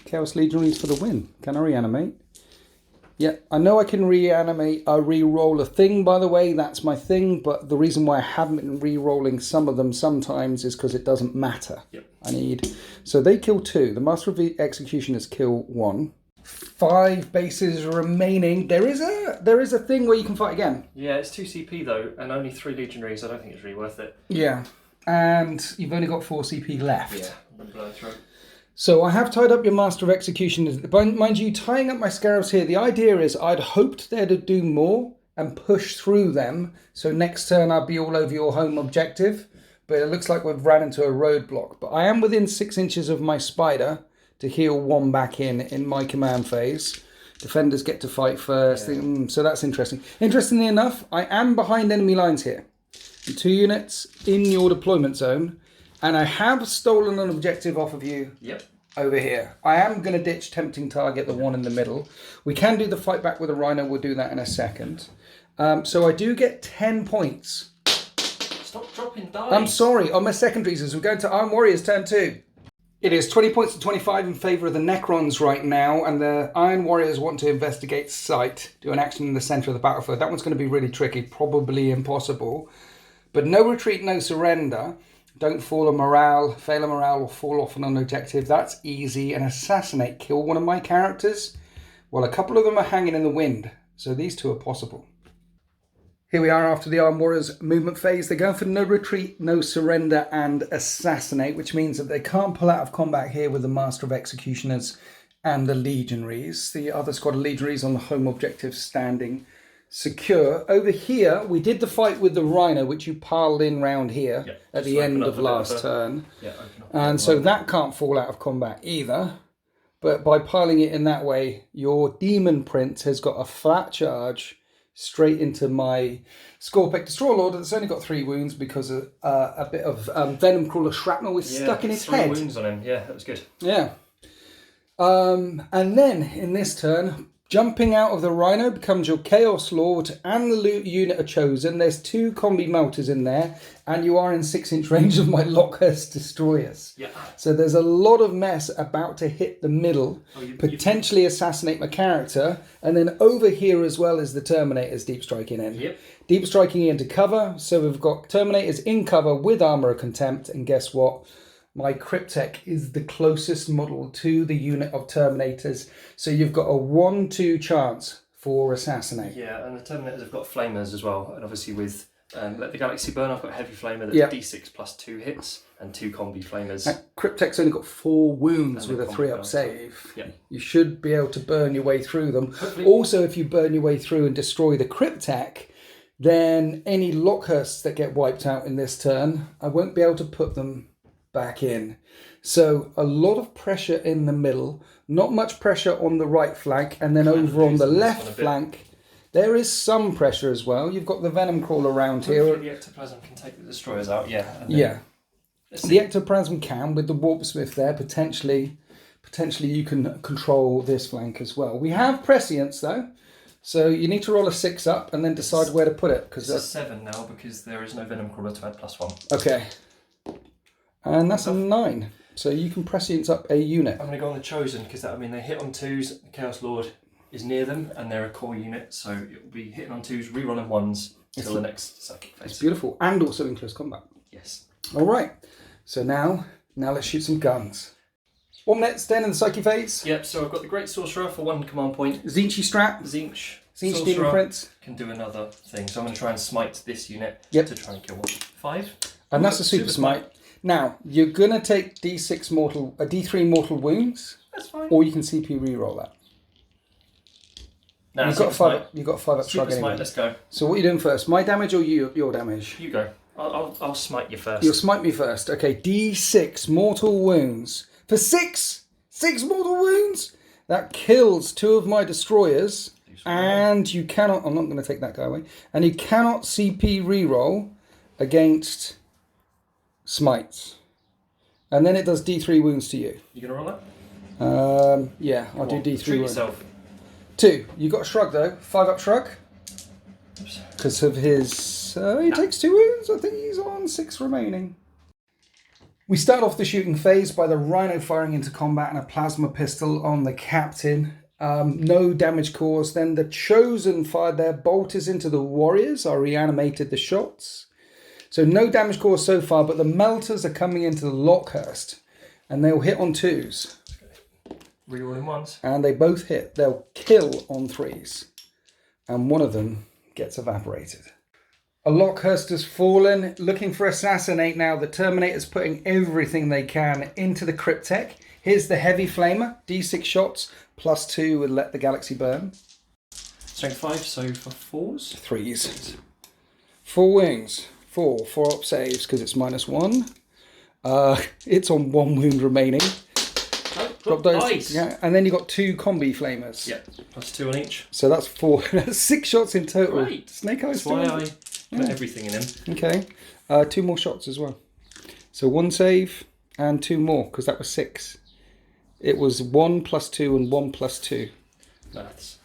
Chaos Legionaries for the win. Can I reanimate? Yeah, I know I can reanimate, re-roll a thing, by the way, that's my thing, but the reason why I haven't been re-rolling some of them sometimes is because it doesn't matter. Yep. So they kill 2, the Master of the Executioners kill 1. 5 bases remaining. There is a thing where you can fight again. Yeah, it's 2 CP though, and only 3 legionaries. I don't think it's really worth it. Yeah, and you've only got 4 CP left. Yeah, I'm blowing through. So I have tied up your Master of Execution. Mind you, tying up my Scarabs here, the idea is I'd hoped there to do more and push through them. So next turn I'd be all over your home objective. But it looks like we've ran into a roadblock. But I am within 6 inches of my spider to heal 1 back in my command phase. Defenders get to fight first. Yeah. So that's interesting. Interestingly enough, I am behind enemy lines here. 2 units in your deployment zone. And I have stolen an objective off of you. Yep. Over here. I am going to ditch tempting target, the one in the middle. We can do the fight back with a rhino. We'll do that in a second. So I do get 10 points. Stop dropping dice. I'm sorry. On my secondaries, as we're going to Iron Warriors turn 2. It is 20 points to 25 in favour of the Necrons right now. And the Iron Warriors want to investigate site. Do an action in the centre of the battlefield. That one's going to be really tricky. Probably impossible. But no retreat, no surrender. Don't fall a morale, fail a morale, or fall off on an objective. That's easy. And assassinate, kill one of my characters. Well, a couple of them are hanging in the wind, so these 2 are possible. Here we are after the Armed Warriors movement phase. They're going for no retreat, no surrender, and assassinate, which means that they can't pull out of combat here with the Master of Executioners and the Legionaries. The other squad of Legionaries on the home objective standing secure. Over here, we did the fight with the Rhino, which you piled in round here at the end of last turn. And so that can't fall out of combat either. But by piling it in that way, your Demon Prince has got a flat charge straight into my Scorpic Destroyer Lord that's only got 3 wounds because a bit of Venom Crawler shrapnel was stuck in his head. 3 wounds on him, yeah, that was good. Yeah. And then in this turn, jumping out of the Rhino becomes your Chaos Lord and the loot unit are chosen. There's 2 combi melters in there, and you are in 6-inch range of my Lockhurst Destroyers. Yeah. So there's a lot of mess about to hit the middle, potentially assassinate my character, and then over here as well is the Terminators deep striking in. Yep. Deep striking into cover, so we've got Terminators in cover with Armour of Contempt, and guess what? My Cryptek is the closest model to the unit of Terminators. So you've got a 1-2 chance for assassinate. Yeah, and the Terminators have got flamers as well. And obviously with Let the Galaxy Burn, I've got a heavy flamer that's D6 plus 2 hits and 2 combi flamers. And Cryptek's only got 4 wounds with a 3-up save. Yeah. You should be able to burn your way through them. Hopefully. Also, if you burn your way through and destroy the Cryptek, then any Lockhursts that get wiped out in this turn, I won't be able to put them back in. So a lot of pressure in the middle, not much pressure on the right flank, and then over on the left flank there is some pressure as well. You've got the Venom Crawler around here. The Ectoplasm can take the Destroyers out, yeah. The Ectoplasm can, with the Warpsmith there, potentially you can control this flank as well. We have Prescience though, so you need to roll a 6 up and then decide where to put it. It's a 7 now because there is no Venom Crawler to add +1. Okay. And that's a 9. So you can Prescience up a unit. I'm going to go on the Chosen because that would mean they hit on 2s, the Chaos Lord is near them, and they're a core unit, so it will be hitting on 2s, rerolling 1s until the next psychic phase. It's beautiful, and also in close combat. Yes. All right. So now let's shoot some guns. 1 minute, staying in the psychic phase. Yep. So I've got the Great Sorcerer for 1 command point. Zinchi Strap. Zinch Demon Prince can do another thing, so I'm going to try and smite this unit to try and kill 1. 5. And that's a super smite. Now, you're going to take D3 mortal wounds. That's fine. Or you can CP reroll that. Nah, you've got 5 up shrug anyway. Let's go. So what are you doing first? My damage or your damage? You go. I'll smite you first. You'll smite me first. Okay, D6 mortal wounds. For 6 mortal wounds? That kills 2 of my destroyers. And you cannot, I'm not going to take that guy away. And you cannot CP reroll against smites. And then it does D3 wounds to you. You going to roll that? Yeah, I'll do D3 treat wounds. yourself. 2. You got a shrug though. 5 up shrug. Because of his... he takes 2 wounds. I think he's on 6 remaining. We start off the shooting phase by the Rhino firing into combat and a plasma pistol on the captain. No damage caused. Then the Chosen fired their bolters into the Warriors. I reanimated the shots. So no damage caused so far, but the Melters are coming into the Lockhurst. And they'll hit on 2s. Rerolling 1s. And they both hit. They'll kill on 3s. And one of them gets evaporated. A Lockhurst has fallen. Looking for Assassinate now. The Terminator's putting everything they can into the Cryptek. Here's the Heavy Flamer. D6 shots. +2 and let the galaxy burn. Strength 5, so for 4s? 3s. 4 wings. 4 up saves because it's -1. It's on 1 wound remaining. Drop those. Nice. Yeah, and then you got 2 combi flamers. Yeah, +2 on each. So that's 4. 6 shots in total. Great. Snake Eyes. That's why I put everything in him. Okay. 2 more shots as well. So 1 save and 2 more because that was 6. It was 1 +2 and 1 +2. Maths.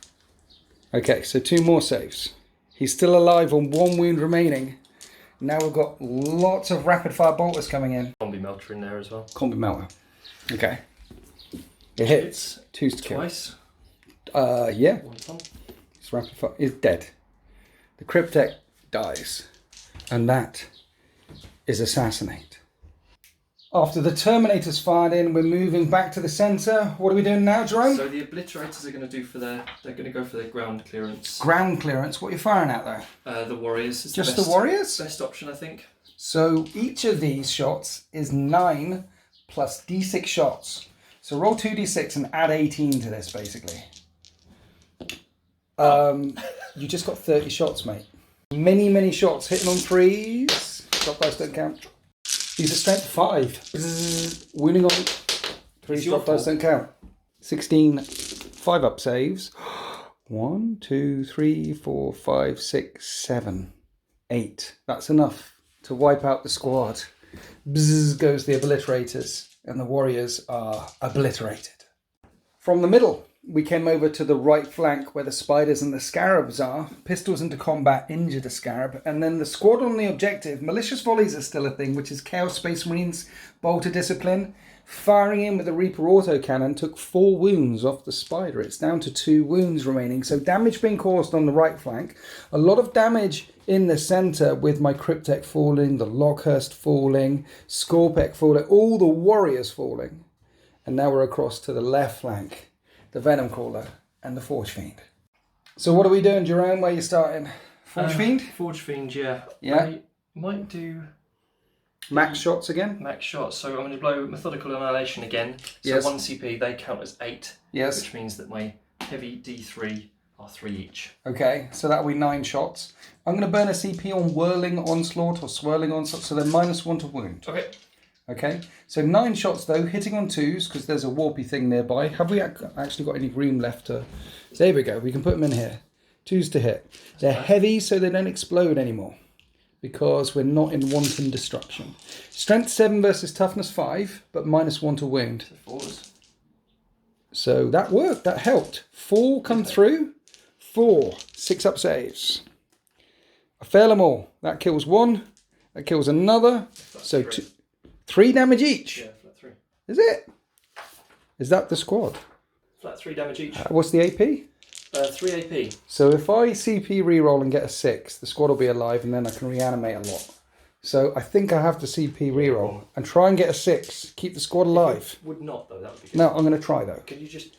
Okay, so 2 more saves. He's still alive on 1 wound remaining. Now we've got lots of rapid fire bolters coming in. Combi melter in there as well. Combi melter. Okay. It hits. 2's to kill. Twice. Yeah. 1 ton. It's rapid fire. It's dead. The Cryptek dies. And that is Assassinate. After the Terminator's fired in, we're moving back to the centre. What are we doing now, Jerome? So the Obliterators are going to do they're going to go for their ground clearance. Ground clearance. What are you firing at though? The Warriors. Is Just the the Warriors? best option, I think. So each of these shots is 9 plus d6 shots. So roll 2d6 and add 18 to this, basically. You just got 30 shots, mate. Many shots hitting on 3s. Drop dice don't count. These are strength 5. Wounding on 3s. Drop dice don't count. 16 5-up saves. 1, 2, 3, 4, 5, 6, 7, 8. That's enough to wipe out the squad. Bzzz goes the Obliterators, and the Warriors are obliterated. From the middle, we came over to the right flank where the Spiders and the Scarabs are. Pistols into combat injured a Scarab, and then the squad on the objective. Malicious volleys are still a thing, which is Chaos Space Marines, Bolter Discipline. Firing in with the Reaper autocannon took 4 wounds off the Spider. It's down to 2 wounds remaining. So damage being caused on the right flank. A lot of damage in the centre with my Cryptek falling, the Lockhurst falling, Scorpek falling, all the Warriors falling. And now we're across to the left flank. The Venom Crawler and the Forge Fiend. So what are we doing, Jerome? Where are you starting? Forge Fiend? Forge Fiend, yeah. Yeah. I might do Max shots again? max shots. So I'm going to blow Methodical Annihilation again. So Yes. 1 CP, they count as 8. Yes. Which means that my heavy D3 are 3 each. Okay, so that'll be 9 shots. I'm going to burn a CP on Whirling Onslaught or Swirling Onslaught, so they're -1 to wound. Okay. Okay, so 9 shots though, hitting on 2s because there's a warpy thing nearby. Have we actually got any room left to... There we go, we can put them in here. 2s to hit. They're heavy so they don't explode anymore because we're not in wanton destruction. Strength 7 versus toughness 5, but -1 to wound. So 4s. So that worked, that helped. 4 come through, 4 6-up saves. I fail them all. That kills 1, that kills another. So 3 damage each. Yeah, flat 3. Is it? Is that the squad? Flat 3 damage each. What's the AP? 3 AP. So if I CP reroll and get a 6, the squad will be alive and then I can reanimate a lot. So I think I have to CP reroll and try and get a 6. Keep the squad alive. Would not, though. That would be good. No, I'm going to try though. Could you just...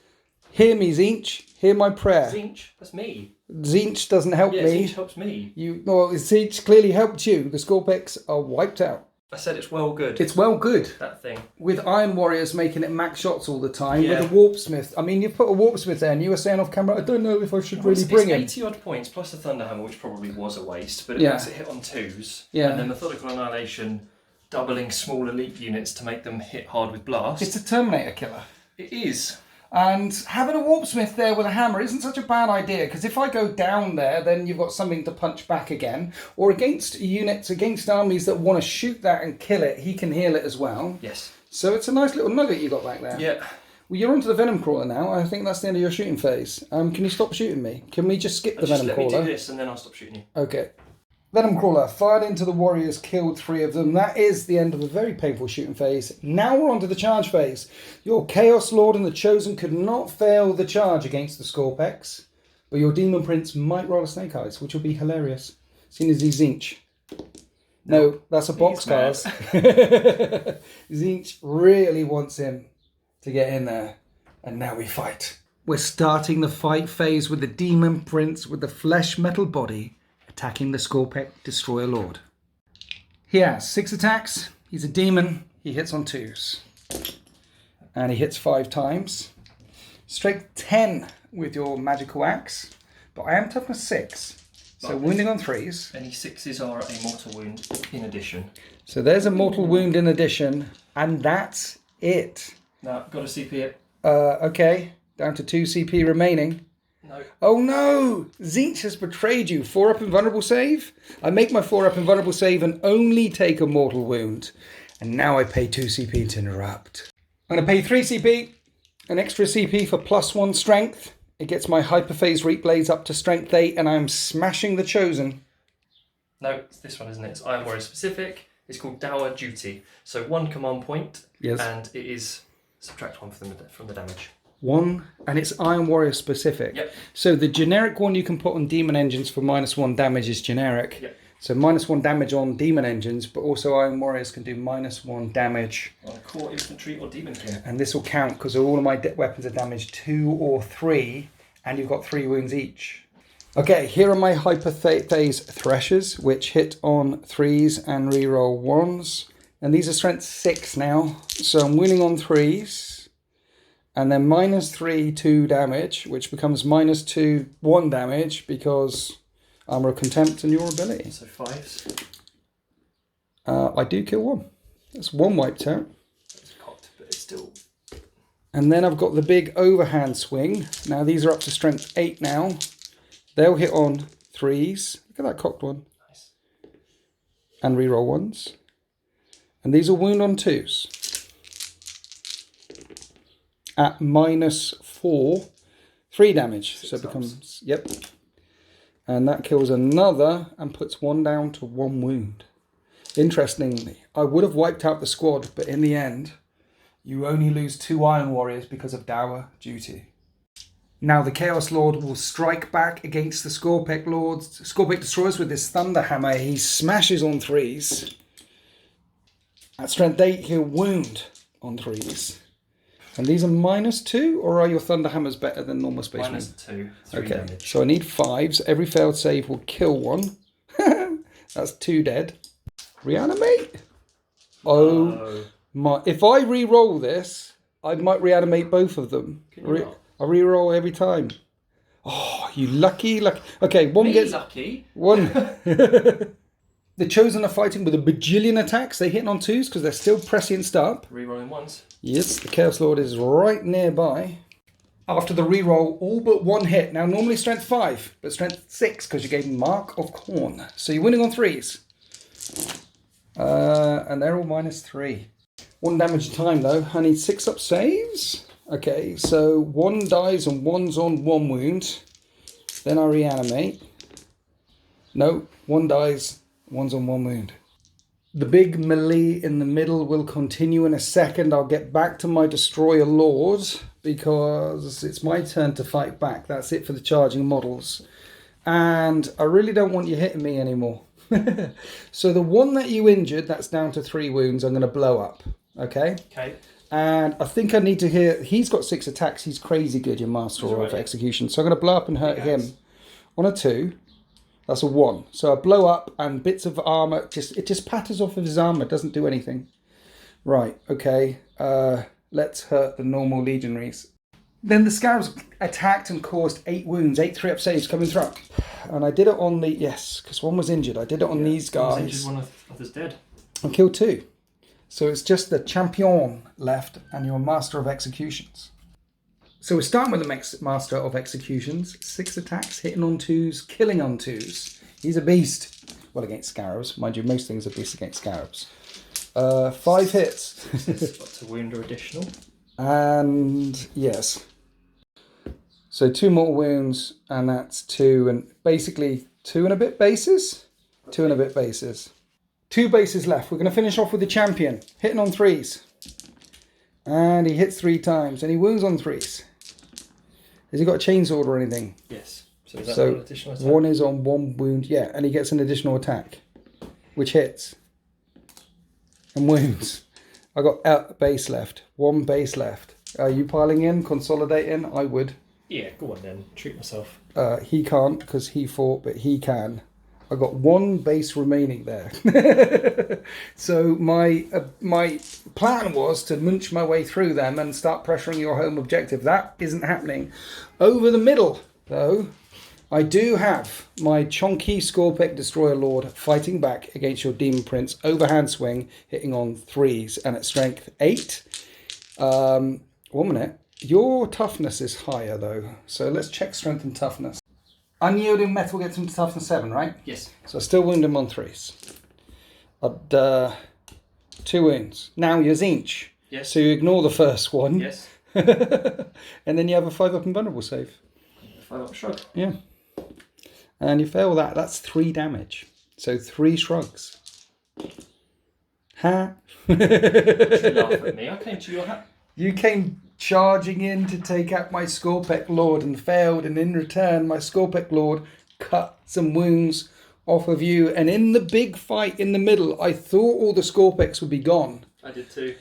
Hear me, Zinch. Hear my prayer. Zinch? That's me. Zinch doesn't help Yeah, me. Zinch helps me. Well, Zinch clearly helped you. The Scorpeks are wiped out. I said it's well good. It's well good. That thing. With Iron Warriors making it max shots all the time. Yeah. With the Warpsmith. I mean, you've put a Warpsmith there and you were saying off camera, I don't know if I should really bring him. It's 80 odd points plus the Thunderhammer, which probably was a waste, but it Yeah. makes it hit on 2s. Yeah. And then Methodical Annihilation doubling small elite units to make them hit hard with blast. It's a Terminator killer. It is. And having a Warpsmith there with a hammer isn't such a bad idea, because if I go down there, then you've got something to punch back again. Or against units, against armies that want to shoot that and kill it, he can heal it as well. Yes. So it's a nice little nugget you got back there. Yeah. Well, you're onto the Venom Crawler now. I think that's the end of your shooting phase. Can you stop shooting me? Can we just skip the Venom Let me Crawler? do this and then I'll stop shooting you. Okay. Venom Crawler fired into the warriors, killed 3 of them. That is the end of a very painful shooting phase. Now we're on to the charge phase. Your Chaos Lord and the Chosen could not fail the charge against the Scorpex, but your Demon Prince might roll a Snake Eyes, which will be hilarious, seeing as he's Zinch. No, that's a boxcars. Zinch really wants him to get in there, and now we fight. We're starting the fight phase with the Demon Prince with the flesh metal body attacking the Scorpex Destroyer Lord. He has 6 attacks. He's a demon. He hits on 2s. And he hits 5 times. Strength 10 with your magical axe. But I am toughness 6. So wounding on 3s. Any 6s are a mortal wound in addition. So there's a mortal wound in addition. And that's it. Now, got to CP it. Okay. Down to 2 CP remaining. No. Oh no! Zinch has betrayed you. 4-up invulnerable save. I make my 4-up invulnerable save and only take a mortal wound. And now I pay 2 CP to interrupt. I'm going to pay 3 CP. An extra CP for +1 strength. It gets my Hyperphase Reap Blades up to strength 8 and I'm smashing the Chosen. No, it's this one, isn't it? It's Iron Warrior specific. It's called Dour Duty. So 1 command point. Yes. And it is subtract 1 from the damage. 1, and it's Iron Warrior specific. Yep. So the generic one you can put on Demon Engines for -1 damage is generic. Yep. So -1 damage on Demon Engines, but also Iron Warriors can do -1 damage. On Core Infantry or Demon King. And this will count because all of my weapons are damaged 2 or 3, and you've got 3 wounds each. Okay, here are my Hyperphase Threshers, which hit on 3s and reroll 1s. And these are strength 6 now, so I'm winning on 3s. And then -3, 2 damage, which becomes -2, 1 damage because Armor of Contempt and your ability. So 5s. I do kill 1. That's 1 wiped out. It's cocked, but it's still... And then I've got the big overhand swing. Now these are up to strength 8 now. They'll hit on 3s. Look at that cocked one. Nice. And reroll 1s. And these will wound on 2s. At -4, 3 damage. 6 so it becomes, yep. And that kills another and puts 1 down to 1 wound. Interestingly, I would have wiped out the squad, but in the end, you only lose 2 Iron Warriors because of Dour Duty. Now the Chaos Lord will strike back against the Scorpex Destroyers with his Thunder Hammer. He smashes on 3s. At strength 8, he'll wound on 3s. And these are -2, or are your Thunder Hammers better than normal Spacemen? -2, 3 okay, damage. so I need 5s. Every failed save will kill 1. That's 2 dead. Reanimate? Oh my. If I re-roll this, I might reanimate both of them. Can you not? I re-roll every time. Oh, you lucky. Okay, one gets... lucky? One... The Chosen are fighting with a bajillion attacks. They're hitting on 2s because they're still prescient up. Rerolling 1s. Yes, the Chaos Lord is right nearby. After the reroll, all but 1 hit. Now, normally strength 5, but strength 6 because you gave him Mark of Corn. So you're winning on 3s. And they're all -3. 1 damage time, though. I need 6-up saves. Okay, so 1 dies and 1's on 1 wound. Then I reanimate. No, 1 dies, 1's on 1 wound. The big melee in the middle will continue in a second. I'll get back to my Destroyer Lord because it's my turn to fight back. That's it for the charging models. And I really don't want you hitting me anymore. So the one that you injured, that's down to 3 wounds, I'm going to blow up. Okay? Okay. And I think I need to hear... He's got 6 attacks. He's crazy good, your Master of Execution. So I'm going to blow up and hurt him. On a 2... That's a 1. So I blow up and bits of armor, it just patters off of his armor. It doesn't do anything. Right, okay. Let's hurt the normal legionaries. Then the Scarabs attacked and caused 8 wounds, 8 3-up saves coming through. And I did it on the... Yes, because 1 was injured. I did it on these guys. Injured, 1 of others dead. I killed 2. So it's just the Champion left and your Master of Executions. So we're starting with the Master of Executions. 6 attacks, hitting on 2s, killing on 2s. He's a beast. Well, against Scarabs. Mind you, most things are beasts against Scarabs. 5 hits. Got to wound or additional. And yes. So 2 mortal wounds, and that's 2, and basically 2 and a bit bases. 2 and a bit bases. 2 bases left. We're going to finish off with the champion. Hitting on 3s. And he hits 3 times. And he wounds on 3s. Has he got a chainsword or anything? Yes. So is that So an additional attack? 1 is on 1 wound. Yeah, and he gets an additional attack. Which hits. And wounds. I got a base left. 1 base left. Are you piling in? Consolidating? I would. Yeah, go on then. Treat myself. He can't because he fought, but he can. I got 1 base remaining there. So my plan was to munch my way through them and start pressuring your home objective. That isn't happening. Over the middle, though, I do have my chonky Scorpic Destroyer Lord fighting back against your Demon Prince. Overhand swing, hitting on 3s and at strength 8. 1 minute. Your toughness is higher, though. So let's check strength and toughness. Unyielding metal gets him to toughness 7, right? Yes. So I still wound him on 3s. I'd 2 wounds. Now you're Zinch. Yes. So you ignore the first one. Yes. And then you have a 5-up invulnerable save. 5-up shrug. Yeah. And you fail that. That's 3 damage. So 3 shrugs. Ha! You laugh at me. I came to your hat. You came charging in to take out my Scorpic Lord and failed, and in return my Scorpic Lord cut some wounds off of you, and in the big fight in the middle I thought all the Scorpics would be gone. I did too.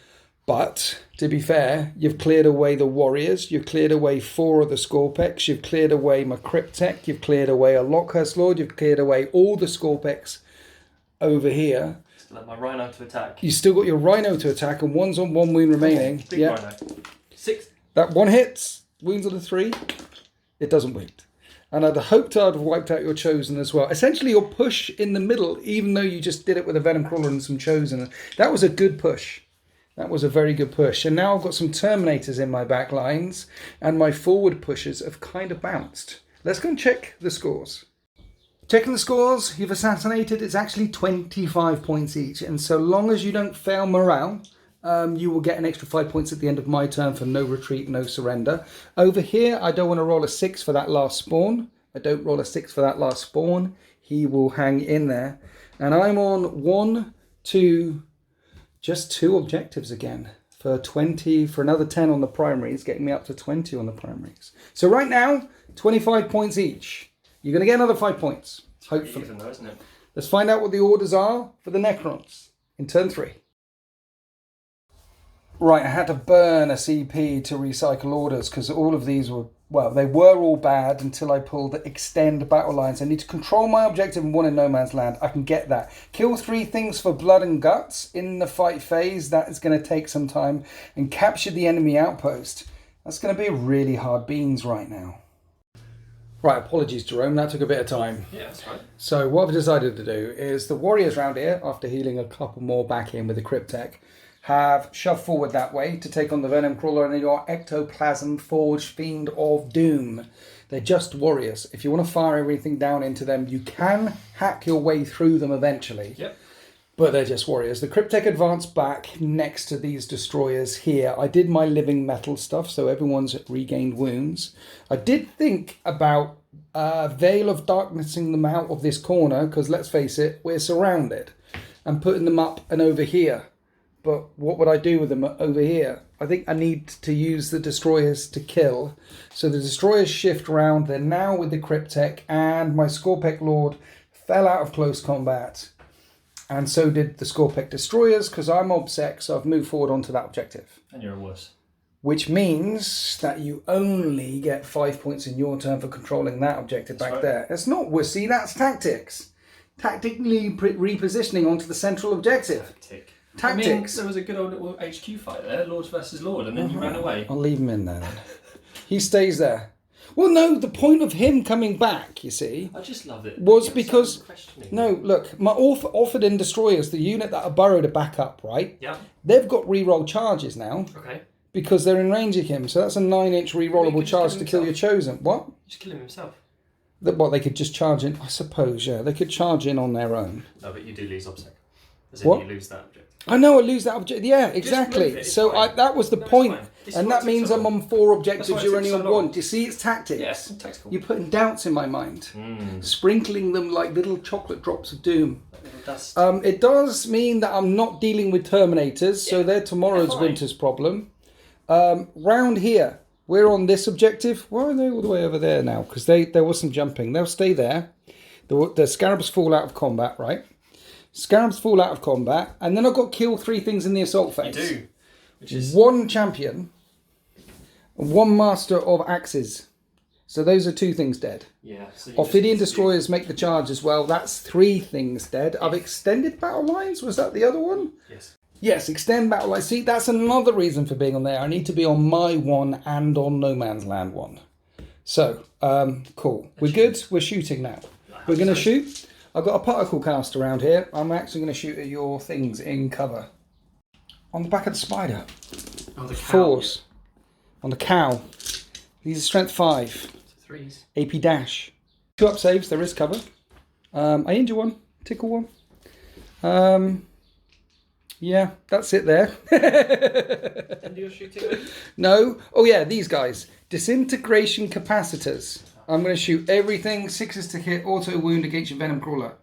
But, to be fair, you've cleared away the Warriors, you've cleared away 4 of the Scorpics, you've cleared away my Cryptek, you've cleared away a Lockhurst Lord, you've cleared away all the Scorpics over here. Still have my Rhino to attack. You still got your Rhino to attack, and 1's on 1 wound remaining. Big Rhino. 6. That 1 hits, wounds on a 3, it doesn't wound. And I'd hoped I'd have wiped out your Chosen as well. Essentially, your push in the middle, even though you just did it with a Venom Crawler and some Chosen, that was a good push. That was a very good push. And now I've got some Terminators in my back lines, and my forward pushes have kind of bounced. Let's go and check the scores. Checking the scores, you've assassinated, it's actually 25 points each. And so long as you don't fail morale, you will get an extra 5 points at the end of my turn for no retreat, no surrender. Over here, I don't want to roll a 6 for that last spawn. I don't roll a 6 for that last spawn. He will hang in there. And I'm on 1, 2, just 2 objectives again. For 20, for another 10 on the primaries, getting me up to 20 on the primaries. So right now, 25 points each. You're going to get another 5 points, hopefully. Even though, isn't it? Let's find out what the orders are for the Necrons in turn 3. Right, I had to burn a CP to recycle orders because all of these were, well, they were all bad until I pulled extend battle lines. I need to control my objective and 1 in no man's land. I can get that. Kill 3 things for blood and guts in the fight phase. That is going to take some time. And capture the enemy outpost. That's going to be really hard beans right now. Right, apologies, Jerome. That took a bit of time. Yeah, that's right. So what I've decided to do is the Warriors round here, after healing a couple more back in with the Cryptek, have shoved forward that way to take on the Venom Crawler and your Ectoplasm Forged Fiend of Doom. They're just warriors. If you want to fire everything down into them, you can hack your way through them eventually. Yep. But they're just warriors. The Cryptek advanced back next to these destroyers here. I did my living metal stuff, so everyone's regained wounds. I did think about Veil of Darknessing them out of this corner, because let's face it, we're surrounded. And putting them up and over here. But what would I do with them over here? I think I need to use the destroyers to kill. So the destroyers shift round. They're now with the Cryptek, and my Scorpic Lord fell out of close combat. And so did the Scorpic destroyers, because I'm obsec, so I've moved forward onto that objective. And you're worse. Which means that you only get 5 points in your turn for controlling that objective back there. It's not wussy, that's tactics. Tactically repositioning onto the central objective. Tactics. I mean, there was a good old little HQ fight there, Lord versus Lord, and then you ran away. I'll leave him in there then. He stays there. Well, no, the point of him coming back, you see, I just love it. was because... Questioning. No, look, my offered in destroyers, the unit that I burrowed a backup, right? Yeah. They've got reroll charges now. Okay. Because they're in range of him, so that's a 9-inch rerollable charge to kill himself. your Chosen. What? Just kill him himself. What, they could just charge in? I suppose, yeah. They could charge in on their own. No, but you do lose obsec. As in What? you lose that objective. I know, I lose that object. Yeah, exactly. It's So fine. that was the No, it's point. fine. It's And not that means tactical. I'm on 4 That's objectives, why it you're took only so on long. 1. Do you see it's tactics? Yes, tactical. You're putting doubts in my mind. Sprinkling them like little chocolate drops of doom. Dust. It does mean that I'm not dealing with Terminators, so they're tomorrow's fine. winter's problem. Round here, we're on this objective. Why are they all the way over there now? Because there was some jumping. They'll stay there. The Scarabs fall out of combat, right? Scarabs fall out of combat, and then I've got kill 3 things in the assault phase. You do. Which is 1 champion, 1 master of axes. So those are 2 things dead. yeah. So you Ophidian just- destroyers make the charge as well. That's 3 things dead. I've extended battle lines. Was that the other one? Yes. Yes, extend battle lines. See, that's another reason for being on there. I need to be on my 1 and on No Man's Land 1. So, cool. We're good. We're shooting now. We're going to shoot. I've got a particle cast around here. I'm actually going to shoot at your things in cover. On the back of the spider. Oh, the cow. 4s. On the cow. These are strength 5. 3s. AP dash. 2 up saves. There is cover. I injure 1. Tickle 1. Yeah, that's it there. And you're shooting? No. Oh yeah, these guys. Disintegration capacitors. I'm going to shoot everything. 6s to hit. Auto wound against your venom crawler.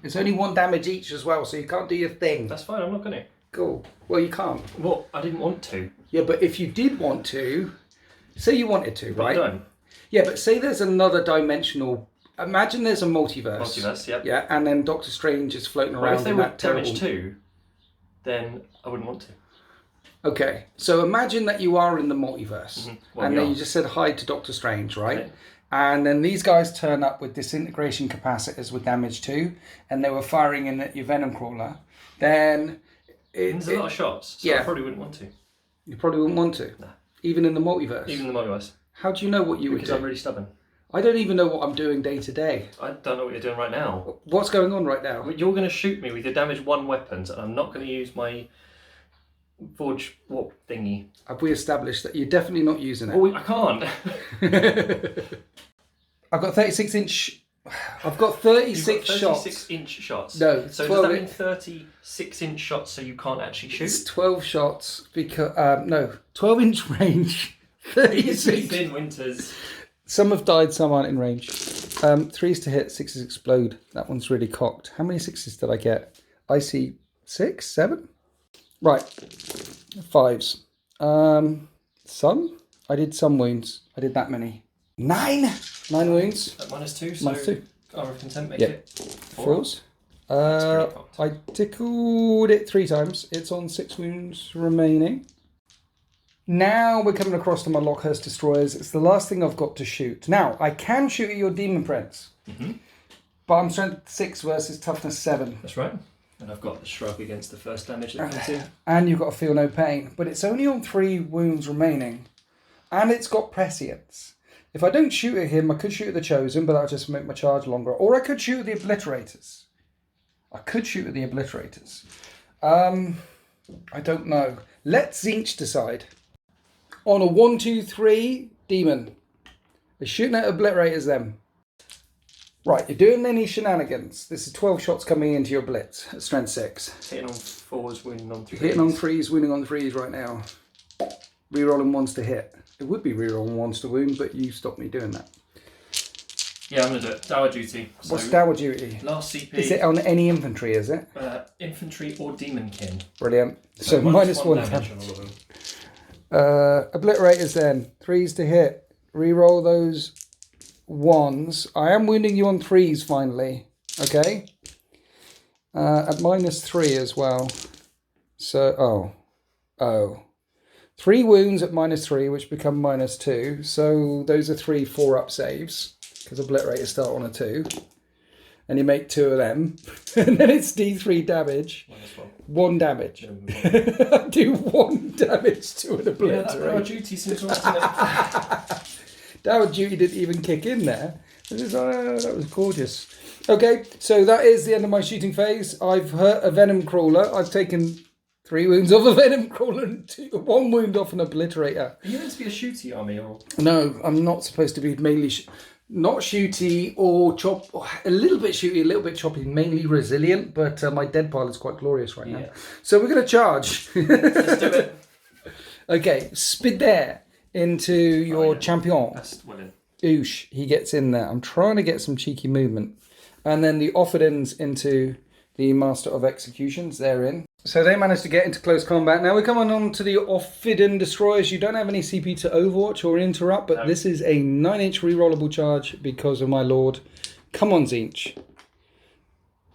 It's only 1 damage each as well, so you can't do your thing. That's fine. I'm not going to. Cool. Well, you can't. Well, I didn't want to. Yeah, but if you did want to, say you wanted to, But I right? don't. Yeah, but say there's another dimensional. Imagine there's a multiverse. Multiverse, yep. Yeah, and then Doctor Strange is floating Well, around if they in were that terrible. damage 2, then I wouldn't want to. Okay, so imagine that you are in the multiverse, Well, and we then are. you just said hi to Doctor Strange, right? Okay. And then these guys turn up with disintegration capacitors with damage 2, and they were firing in at your venom crawler. Then There's a lot of shots, so I yeah. probably wouldn't want to. You probably wouldn't want to, Nah. even in the multiverse. Even the multiverse. How do you know what you would Because do? I'm really stubborn. I don't even know what I'm doing day to day. I don't know what you're doing right now. What's going on right now? You're going to shoot me with your damage 1 weapons, and I'm not going to use my forge warp thingy. Have we established that you're definitely not using it? Oh, I can't. I've got 36-inch. I've got 36 You've got shots. 36-inch shots. No, So 12 does that mean 36-inch shots so you can't actually shoot? It's 12 shots because 12-inch range. 36. Thin winters. Some have died, some aren't in range. 3s to hit, 6s explode. That one's really cocked. How many 6s did I get? I see 6, 7. Right, 5s. Some. I did some wounds. I did that many. 9 wounds. At -2, so -2. Hour of Contempt make Yeah. it 4s. pretty cocked. I tickled it 3 times. It's on 6 wounds remaining. Now we're coming across to my Lockhurst destroyers. It's the last thing I've got to shoot. Now, I can shoot at your Demon Prince. But I'm strength 6 versus toughness 7. That's right. And I've got the shrug against the first damage that comes in. And you've got to feel no pain. But it's only on 3 wounds remaining. And it's got prescience. If I don't shoot at him, I could shoot at the Chosen, but that'll just make my charge longer. Or I could shoot at the Obliterators. I don't know. Let Zinch decide. On a 1, 2, 3, Demon. They're shooting at Obliterators then. Right, you're doing any shenanigans. This is 12 shots coming into your Blitz at strength 6. Hitting on 4s, wounding on 3s. Hitting on 3s, wounding on 3s right now. Rerolling 1s to hit. It would be rerolling 1s to wound, but you stopped me doing that. Yeah, I'm going to do it. Dower duty. So What's Dower Duty? last CP. Is it on any infantry, is it? Infantry or demonkin. Brilliant. So minus one damage damage. on all of them. Obliterators then. 3s to hit. Reroll those 1s. I am wounding you on 3s finally. Okay? At -3 as well. So, oh. 3 wounds at -3, which become -2. So those are 3 4-up saves. Because Obliterators start on a 2. And you make 2 of them. And then it's D3 damage. -1. 1 damage. I do 1 damage to an Yeah, that Obliterator. Dower duty seems right to me. Dower Duty didn't even kick in there. That was gorgeous. Okay, so that is the end of my shooting phase. I've hurt a Venom Crawler. I've taken 3 wounds off a Venom Crawler and 1 wound off an Obliterator. Are you meant to be a shooty army or? No, I'm not supposed to be mainly... not shooty or chop... A little bit shooty, a little bit choppy. Mainly resilient, but my dead pile is quite glorious right now. Yeah. So we're going to charge. Let's do it. Okay, spid there into your champion. That's well in. Oosh, he gets in there. I'm trying to get some cheeky movement. And then the Offerdens into the Master of Executions. They're in. So they managed to get into close combat. Now we're coming on to the Offiden Destroyers. You don't have any CP to overwatch or interrupt, but this is a 9-inch rerollable charge because of my lord. Come on, Zinch.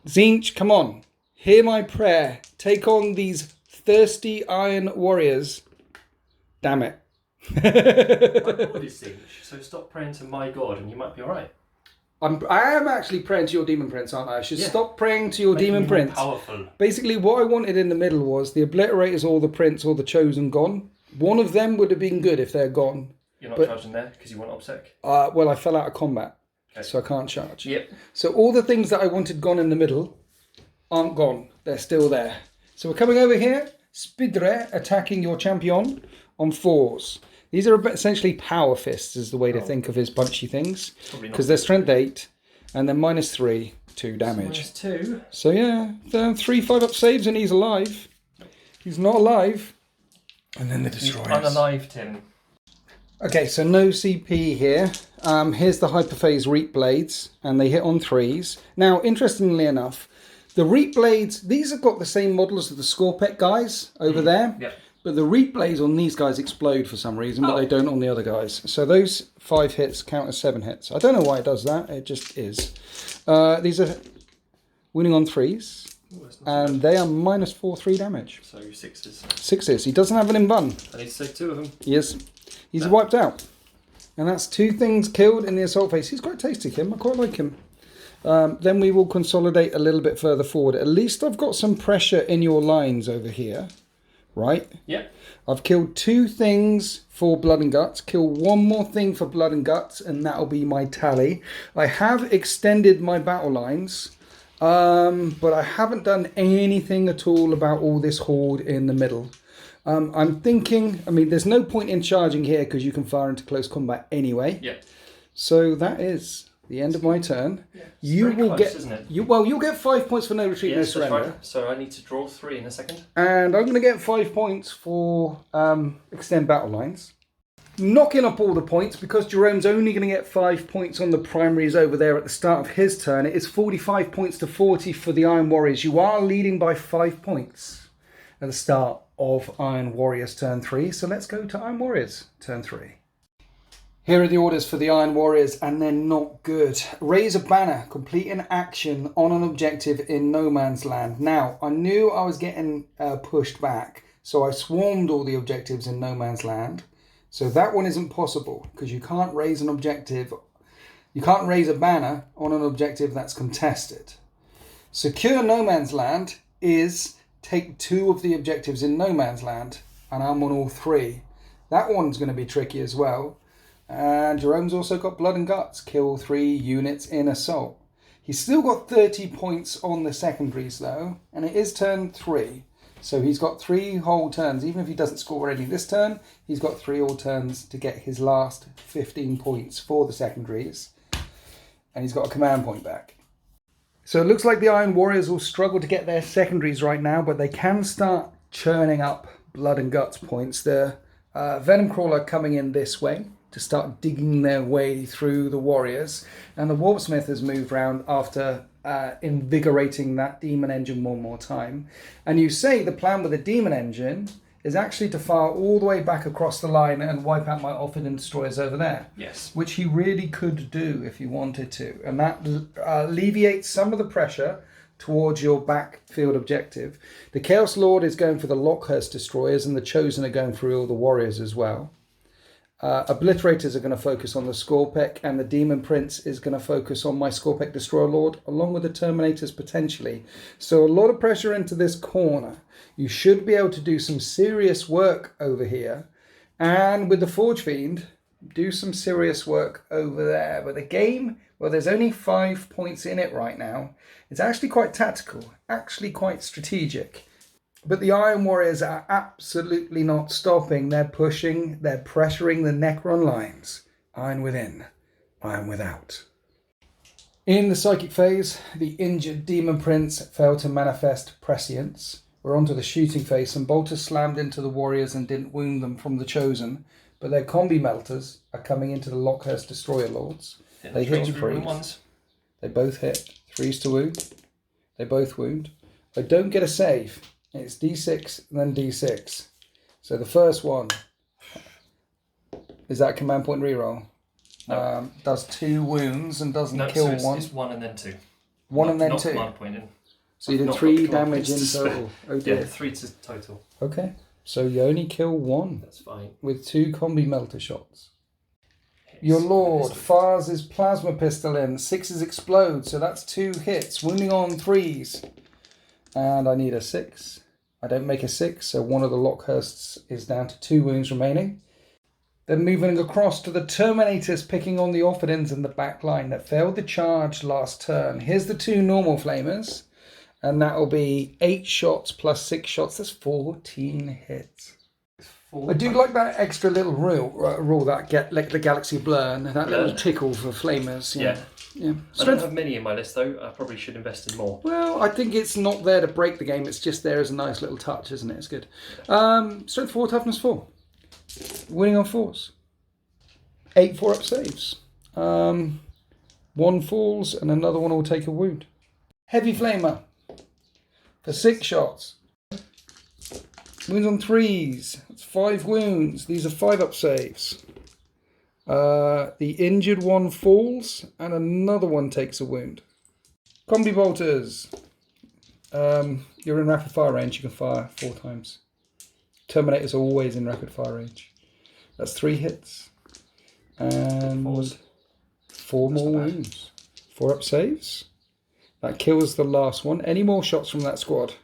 Zinch, come on. Hear my prayer. Take on these thirsty iron warriors. Damn it. My god is Zinch, so stop praying to my god and you might be alright. I am actually praying to your demon prince, aren't I? I should stop praying to your demon prince. Powerful. Basically, what I wanted in the middle was the obliterators or the prince or the chosen gone. One of them would have been good if they're gone. You're not charging there because you want obsec? Well, I fell out of combat, so I can't charge. Yep. So all the things that I wanted gone in the middle aren't gone. They're still there. So we're coming over here. Spidre attacking your champion on 4s. These are essentially power fists is the way to think of his punchy things. Because they're strength 8 and then -3, 2 damage. -2. So yeah, 3 5-up saves and he's alive. He's not alive. And then the destroyers. Unalived him. Okay, so no CP here. Here's the Hyperphase Reap Blades and they hit on 3s. Now, interestingly enough, the Reap Blades, these have got the same model as the Scorpec guys over there. Yep. But the Reap Blades on these guys explode for some reason, but they don't on the other guys. So those 5 hits count as 7 hits. I don't know why it does that. It just is. These are winning on 3s. Ooh, and they are -4, 3 damage. So 6s. 6s. He doesn't have an in-bun. I need to take 2 of them. Yes. He's wiped out. And that's 2 things killed in the assault phase. He's quite tasty, Kim. I quite like him. Then we will consolidate a little bit further forward. At least I've got some pressure in your lines over here. Right? Yeah. I've killed 2 things for Blood and Guts. Kill 1 more thing for Blood and Guts, and that'll be my tally. I have extended my battle lines, but I haven't done anything at all about all this horde in the middle. I'm thinking, I mean, there's no point in charging here because you can fire into close combat anyway. Yeah. So that is the end of my turn. Yeah, you will close, get, isn't it? you'll get 5 points for no retreat, no surrender. Right. So I need to draw 3 in a second. And I'm going to get 5 points for extend battle lines. Knocking up all the points because Jerome's only going to get 5 points on the primaries over there at the start of his turn. It is 45 points to 40 for the Iron Warriors. You are leading by 5 points at the start of Iron Warriors turn 3. So let's go to Iron Warriors turn 3. Here are the orders for the Iron Warriors, and they're not good. Raise a banner, complete an action on an objective in no man's land. Now, I knew I was getting pushed back, so I swarmed all the objectives in no man's land. So that one isn't possible, because you can't raise an objective, you can't raise a banner on an objective that's contested. Secure no man's land is take 2 of the objectives in no man's land, and I'm on all 3. That one's going to be tricky as well. And Jerome's also got Blood and Guts, kill 3 units in assault. He's still got 30 points on the secondaries though, and it is turn 3. So he's got 3 whole turns. Even if he doesn't score any this turn, he's got 3 whole turns to get his last 15 points for the secondaries. And he's got a command point back. So it looks like the Iron Warriors will struggle to get their secondaries right now, but they can start churning up Blood and Guts points. The Venom Crawler coming in this way to start digging their way through the warriors. And the Warpsmith has moved round after invigorating that Demon Engine one more time. And you say the plan with the Demon Engine is actually to fire all the way back across the line and wipe out my Offiden Destroyers over there. Yes. Which he really could do if he wanted to. And that alleviates some of the pressure towards your backfield objective. The Chaos Lord is going for the Lockhurst Destroyers, and the Chosen are going through all the warriors as well. Obliterators are going to focus on the Scorpec, and the Demon Prince is going to focus on my Scorpec Destroyer Lord, along with the Terminators potentially. So a lot of pressure into this corner. You should be able to do some serious work over here. And with the Forge Fiend, do some serious work over there. But the game, well, there's only 5 points in it right now. It's actually quite tactical, actually quite strategic. But the Iron Warriors are absolutely not stopping. They're pushing, they're pressuring the Necron lines. Iron within, iron without. In the Psychic phase, the injured Demon Prince failed to manifest Prescience. We're onto the shooting phase. Some bolters slammed into the warriors and didn't wound them from the Chosen, but their combi melters are coming into the Lockhurst Destroyer Lords. They hit on 3s. They both hit. 3s to wound. They both wound. I don't get a save. It's D6 and then D6. So the first one is that command point reroll. No. Does 2 wounds and doesn't kill one. It's 1 and then 2. One and then not 2. Command point in. So you did 3 damage in total. Oh dear. Yeah, 3 to total. Okay. So you only kill 1. That's fine. With 2 combi melter shots. Your Lord fires his plasma pistol in. 6s explode, so that's 2 hits. Wounding on 3s. And I need a 6. I don't make a 6, so one of the Lockhursts is down to 2 wounds remaining. Then moving across to the Terminators, picking on the Orphidins in the back line that failed the charge last turn. Here's the 2 normal flamers. And that will be 8 shots plus 6 shots. That's 14 hits. I do like that extra little rule that let the galaxy blur and that little tickle for flamers. Yeah. I don't have many in my list though. I probably should invest in more. Well, I think it's not there to break the game. It's just there as a nice little touch, isn't it? It's good. Strength 4, toughness 4. Winning on 4s. 8 4-up saves. 1 falls and another one will take a wound. Heavy flamer. For 6 shots. Wounds on 3s. That's 5 wounds. These are 5-up saves. The injured one falls and another one takes a wound. Combi bolters. You're in rapid fire range. You can fire 4 times. Terminators are always in rapid fire range. That's 3 hits. And 4 more wounds. 4-up saves. That kills the last one. Any more shots from that squad?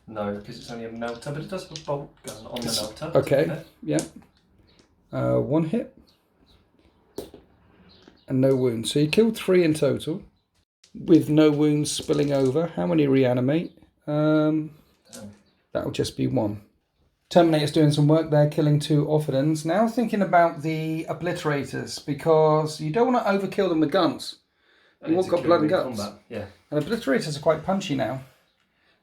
No, because it's only a melter, but it does have a bolt gun on the melter. Okay, yeah. 1 hit. And no wounds. So you killed 3 in total. With no wounds spilling over. How many reanimate? That'll just be 1. Terminator's doing some work there, killing 2 Orphidins. Now thinking about the Obliterators, because you don't want to overkill them with guns. You want got blood and guts. Combat. Yeah. And Obliterators are quite punchy now.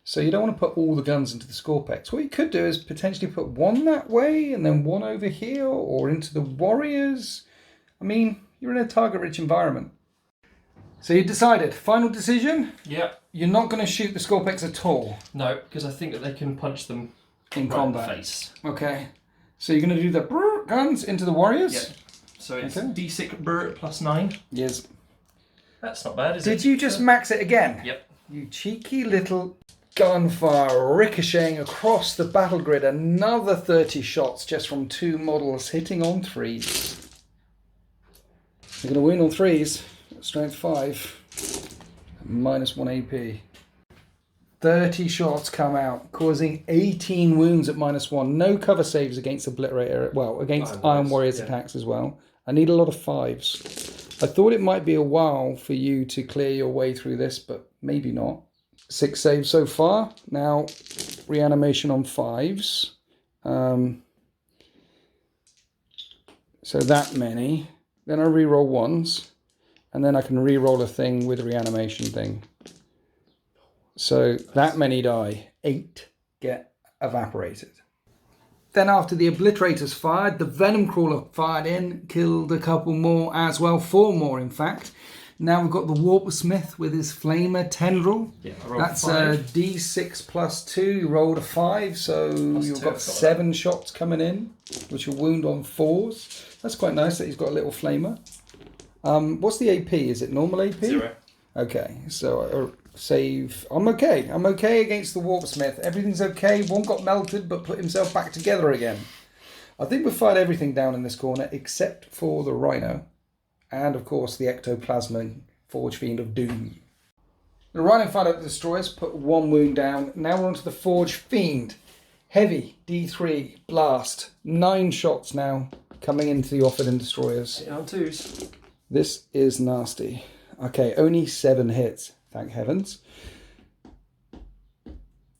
So you don't want to put all the guns into the Scorpex. What you could do is potentially put 1 that way and then 1 over here or into the Warriors. I mean, you're in a target-rich environment. So you decided, final decision? Yeah. You're not going to shoot the Scorpex at all? No, because I think that they can punch them in right combat. In the face. Okay. So you're going to do the guns into the Warriors? Yeah. So it's D6 plus 9. Yes. That's not bad, is it? Did you just max it again? Yep. You cheeky little gunfire ricocheting across the battle grid. Another 30 shots just from 2 models hitting on 3s. You're going to win on 3s. Strength 5. -1 AP. 30 shots come out, causing 18 wounds at -1. No cover saves against Obliterator. Well, against Iron Warriors attacks as well. I need a lot of 5s. I thought it might be a while for you to clear your way through this, but maybe not. 6 saves so far. Now, reanimation on 5s. So that many. Then I reroll 1s. And then I can reroll a thing with a reanimation thing. So that many die. 8 get evaporated. Then after the Obliterators fired, the Venom Crawler fired in, killed a couple more as well, 4 more in fact. Now we've got the Warpsmith with his Flamer Tendril. Yeah, I rolled That's 5. a D6 plus 2, you rolled a 5, so you've got 7 shots coming in, which will wound on 4s. That's quite nice that he's got a little Flamer. What's the AP? Is it normal AP? 0. Okay, so save. I'm okay. I'm okay against the Warpsmith. Everything's okay. One got melted, but put himself back together again. I think we've fired everything down in this corner, except for the Rhino. And, of course, the Ectoplasma Forge Fiend of Doom. The Rhino fired out the Destroyers, put 1 wound down. Now we're onto the Forge Fiend. Heavy, D3, blast. 9 shots now, coming into the Orphidin Destroyers. 8 on 2s. This is nasty. Okay, only 7 hits. Thank heavens.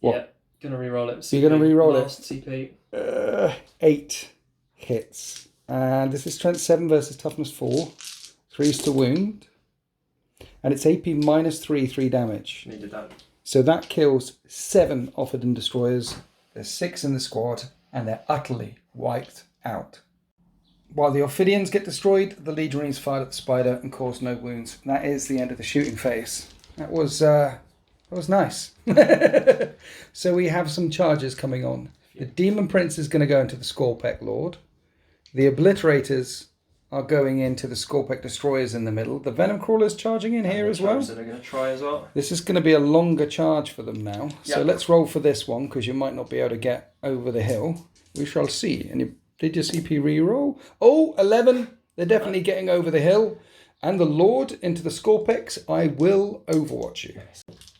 What? Yeah, gonna re-roll it. You're gonna re-roll it? Last CP. 8 hits. And this is strength 7 versus toughness 4. 3s to wound. And it's AP -3, 3 damage. Needed that. So that kills 7 Ophidian destroyers. There's 6 in the squad, and they're utterly wiped out. While the Ophidians get destroyed, the Legionaries fired at the spider and caused no wounds. And that is the end of the shooting phase. That was nice. So we have some charges coming on. The Demon Prince is going to go into the Skorpek Lord. The Obliterators are going into the Skorpek Destroyers in the middle. The Venom Crawlers charging in here as well. So they're going to try as well. This is going to be a longer charge for them now. Yep. So let's roll for this one, because you might not be able to get over the hill. We shall see. And did your CP re-roll? Oh, 11. They're definitely getting over the hill. And the Lord into the Skorpeks. I will overwatch you.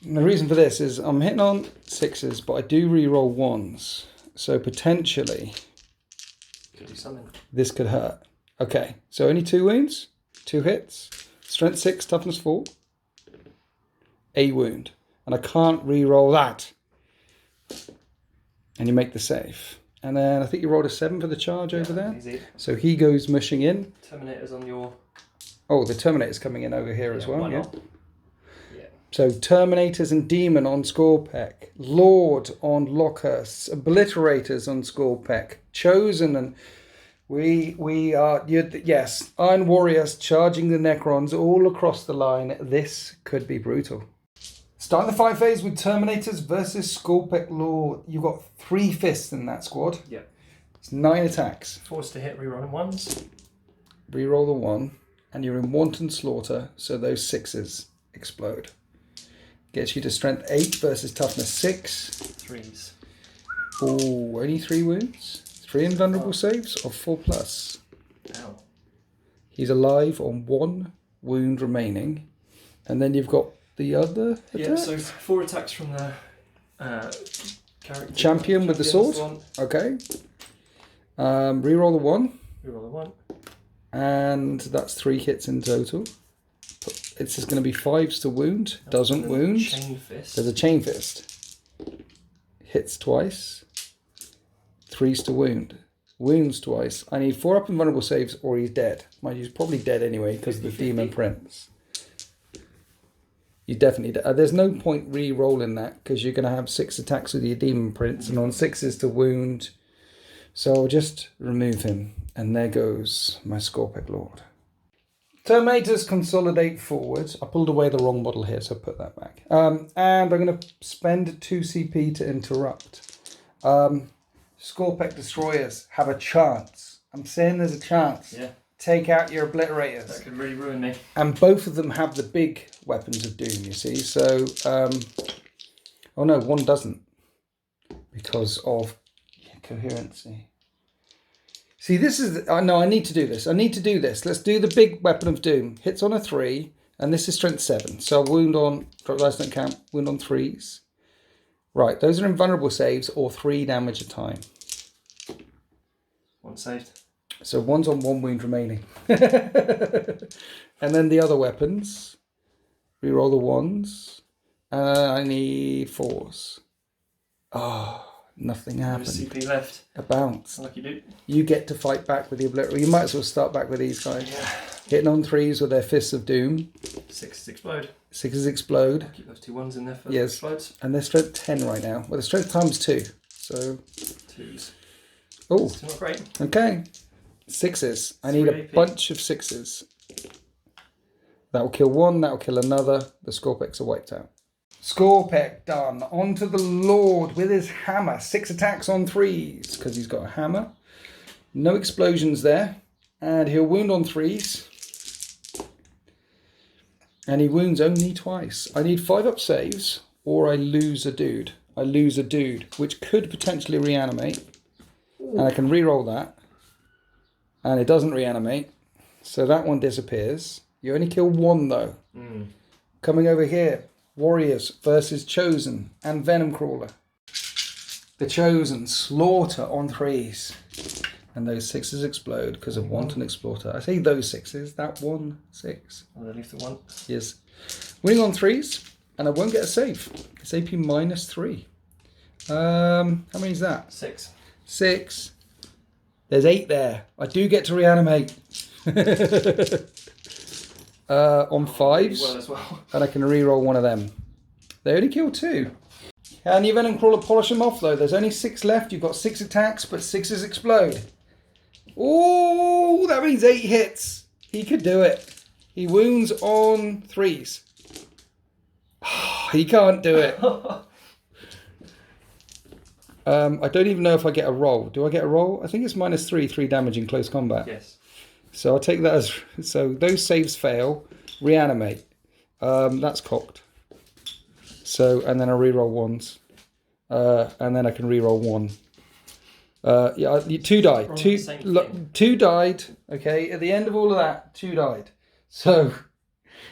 And the reason for this is I'm hitting on 6s, but I do re-roll 1s. So potentially Could do something. this could hurt. Okay, so only 2 wounds, 2 hits, strength 6, toughness 4, a wound. And I can't re-roll that. And you make the save. And then I think you rolled a 7 for the charge over there. Easy. So he goes mushing in. Terminator's on your... Oh, the Terminator's coming in over here as well. Why Yeah. not? Yeah. So Terminators and Demon on Skorpek, Lord on Lockhurst, Obliterators on Skorpek, Chosen, and we are, yes, Iron Warriors charging the Necrons all across the line. This could be brutal. Starting the 5 phase with Terminators versus Skorpek Lord. You've got 3 fists in that squad. Yeah. It's 9 attacks. Forced to hit, rerolling 1s. Reroll the 1, and you're in wanton slaughter, so those 6s explode. Gets you to strength 8 versus toughness 6. 3s. Oh, only 3 wounds? 3 invulnerable saves of 4+. Ow. He's alive on 1 wound remaining. And then you've got the other attack? Yeah, so 4 attacks from the character. Champion with the sword. Okay. Reroll the 1. Reroll the 1. And that's 3 hits in total. It's just going to be 5s to wound. Doesn't wound. Chain fist. There's a chain fist. Hits twice. 3s to wound. Wounds twice. I need 4 up invulnerable saves or he's dead. Mind you, he's probably dead anyway because of the Demon Prince. You definitely dead. There's no point re-rolling that because you're going to have 6 attacks with your Demon Prince and on 6s to wound. So I'll just remove him. And there goes my Skorpek Lord. Terminators consolidate forward. I pulled away the wrong model here, so I put that back. And I'm going to spend 2 CP to interrupt. Skorpek Destroyers have a chance. I'm saying there's a chance. Yeah. Take out your Obliterators. That could really ruin me. And both of them have the big weapons of doom, you see. So, oh no, one doesn't. Because of coherency. See, this is... no, I need to do this. I need to do this. Let's do the big weapon of doom. Hits on a 3, and this is strength 7. So wound on... Drop dice don't count. Wound on 3s. Right, those are invulnerable saves or 3 damage a time. 1 saved. So 1's on 1 wound remaining. And then the other weapons. Reroll the 1s. I need 4s. Oh... Nothing happened. CP left. A bounce. Like you do. You get to fight back with the Obliterator. You might as well start back with these guys. Yeah. Hitting on 3s with their Fists of Doom. 6s explode. 6s explode. Keep those 2 1s in there for Yes. explodes. And they're strength 10 right now. Well, the strength times 2. So. 2s. Oh. Still not great. Okay. 6s. I need 3 a AP. bunch of 6s. That will kill 1. That will kill another. The Skorpeks are wiped out. Skorpek done. On to the Lord with his hammer. 6 attacks on 3s because he's got a hammer. No explosions there. And he'll wound on 3s. And he wounds only twice. I need 5 up saves or I lose a dude. I lose a dude, which could potentially reanimate. And I can re-roll that. And it doesn't reanimate. So that one disappears. You only kill 1 though. Coming over here. Warriors versus Chosen and Venom Crawler. The Chosen slaughter on 3s. And those 6s explode because of wanton exploiter. I say those 6s, that 1, 6. I'll leave the 1. Yes. Winning on 3s, and I won't get a save. It's AP -3. How many is that? 6. 6. There's 8 there. I do get to reanimate. On 5s. Well as well. And I can re-roll one of them. They only kill 2. Can you Venom Crawler polish them off though? There's only 6 left. You've got 6 attacks, but 6s explode. Oh, that means 8 hits. He could do it. He wounds on 3s. He can't do it. I don't even know if I get a roll. Do I get a roll? I think it's -3, 3 damage in close combat. Yes. So I'll take that as... So those saves fail. Reanimate. That's cocked. So, and then I reroll 1s. And then I can reroll 1. Yeah, 2 died. 2 died. Okay, at the end of all of that, 2 died. So...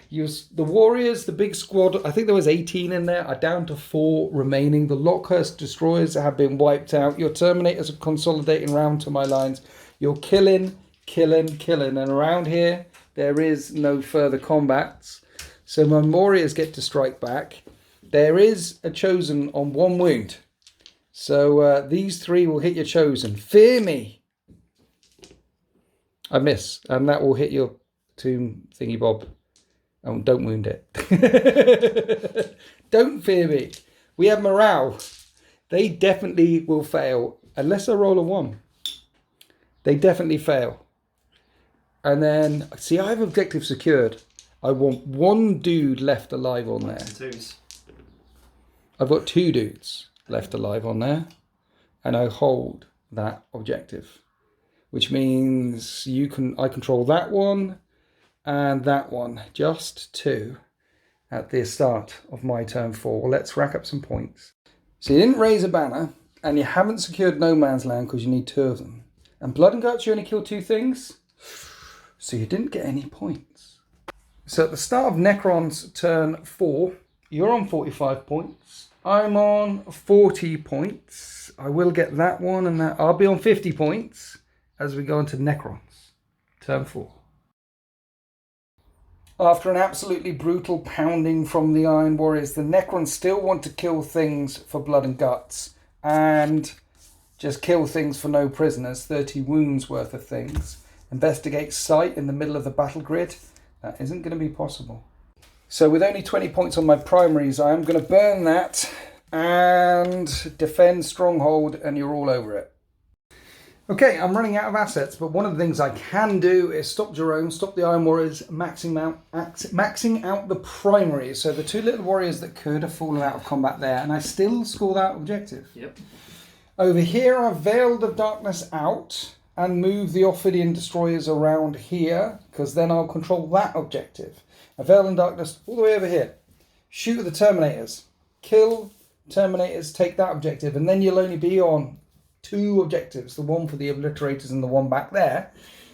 the Warriors, the big squad, I think there was 18 in there, are down to 4 remaining. The Lockhurst Destroyers have been wiped out. Your Terminators are consolidating round to my lines. You're killing. And around here, there is no further combats. So my Warriors get to strike back. There is a Chosen on 1 wound. So these 3 will hit your Chosen. Fear me. I miss. And that will hit your tomb thingy bob. Oh, don't wound it. Don't fear me. We have morale. They definitely will fail. Unless I roll a 1. They definitely fail. And then, see, I have objective secured. I want 1 dude left alive on there. 2s. I've got 2 dudes left alive on there. And I hold that objective. Which means I control that one. And that one, just 2 at the start of my turn 4. Let's rack up some points. So you didn't raise a banner, and you haven't secured no man's land because you need 2 of them. And Blood and Guts, you only kill 2 things, so you didn't get any points. So at the start of Necron's turn 4, you're on 45 points. I'm on 40 points. I will get that one, and that I'll be on 50 points as we go into Necron's turn 4. After an absolutely brutal pounding from the Iron Warriors, the Necrons still want to kill things for blood and guts and just kill things for no prisoners, 30 wounds worth of things. Investigate site in the middle of the battle grid. That isn't going to be possible. So with only 20 points on my primaries, I am going to burn that and defend Stronghold, and you're all over it. Okay, I'm running out of assets, but one of the things I can do is stop Jerome, stop the Iron Warriors, maxing out the primaries. So the 2 little warriors that could have fallen out of combat there, and I still score that objective. Yep. Over here, I've veiled of darkness out and move the Ophidian Destroyers around here, because then I'll control that objective. I veil in darkness all the way over here. Shoot at the Terminators. Kill Terminators, take that objective, and then you'll only be on 2 objectives, the one for the Obliterators and the one back there.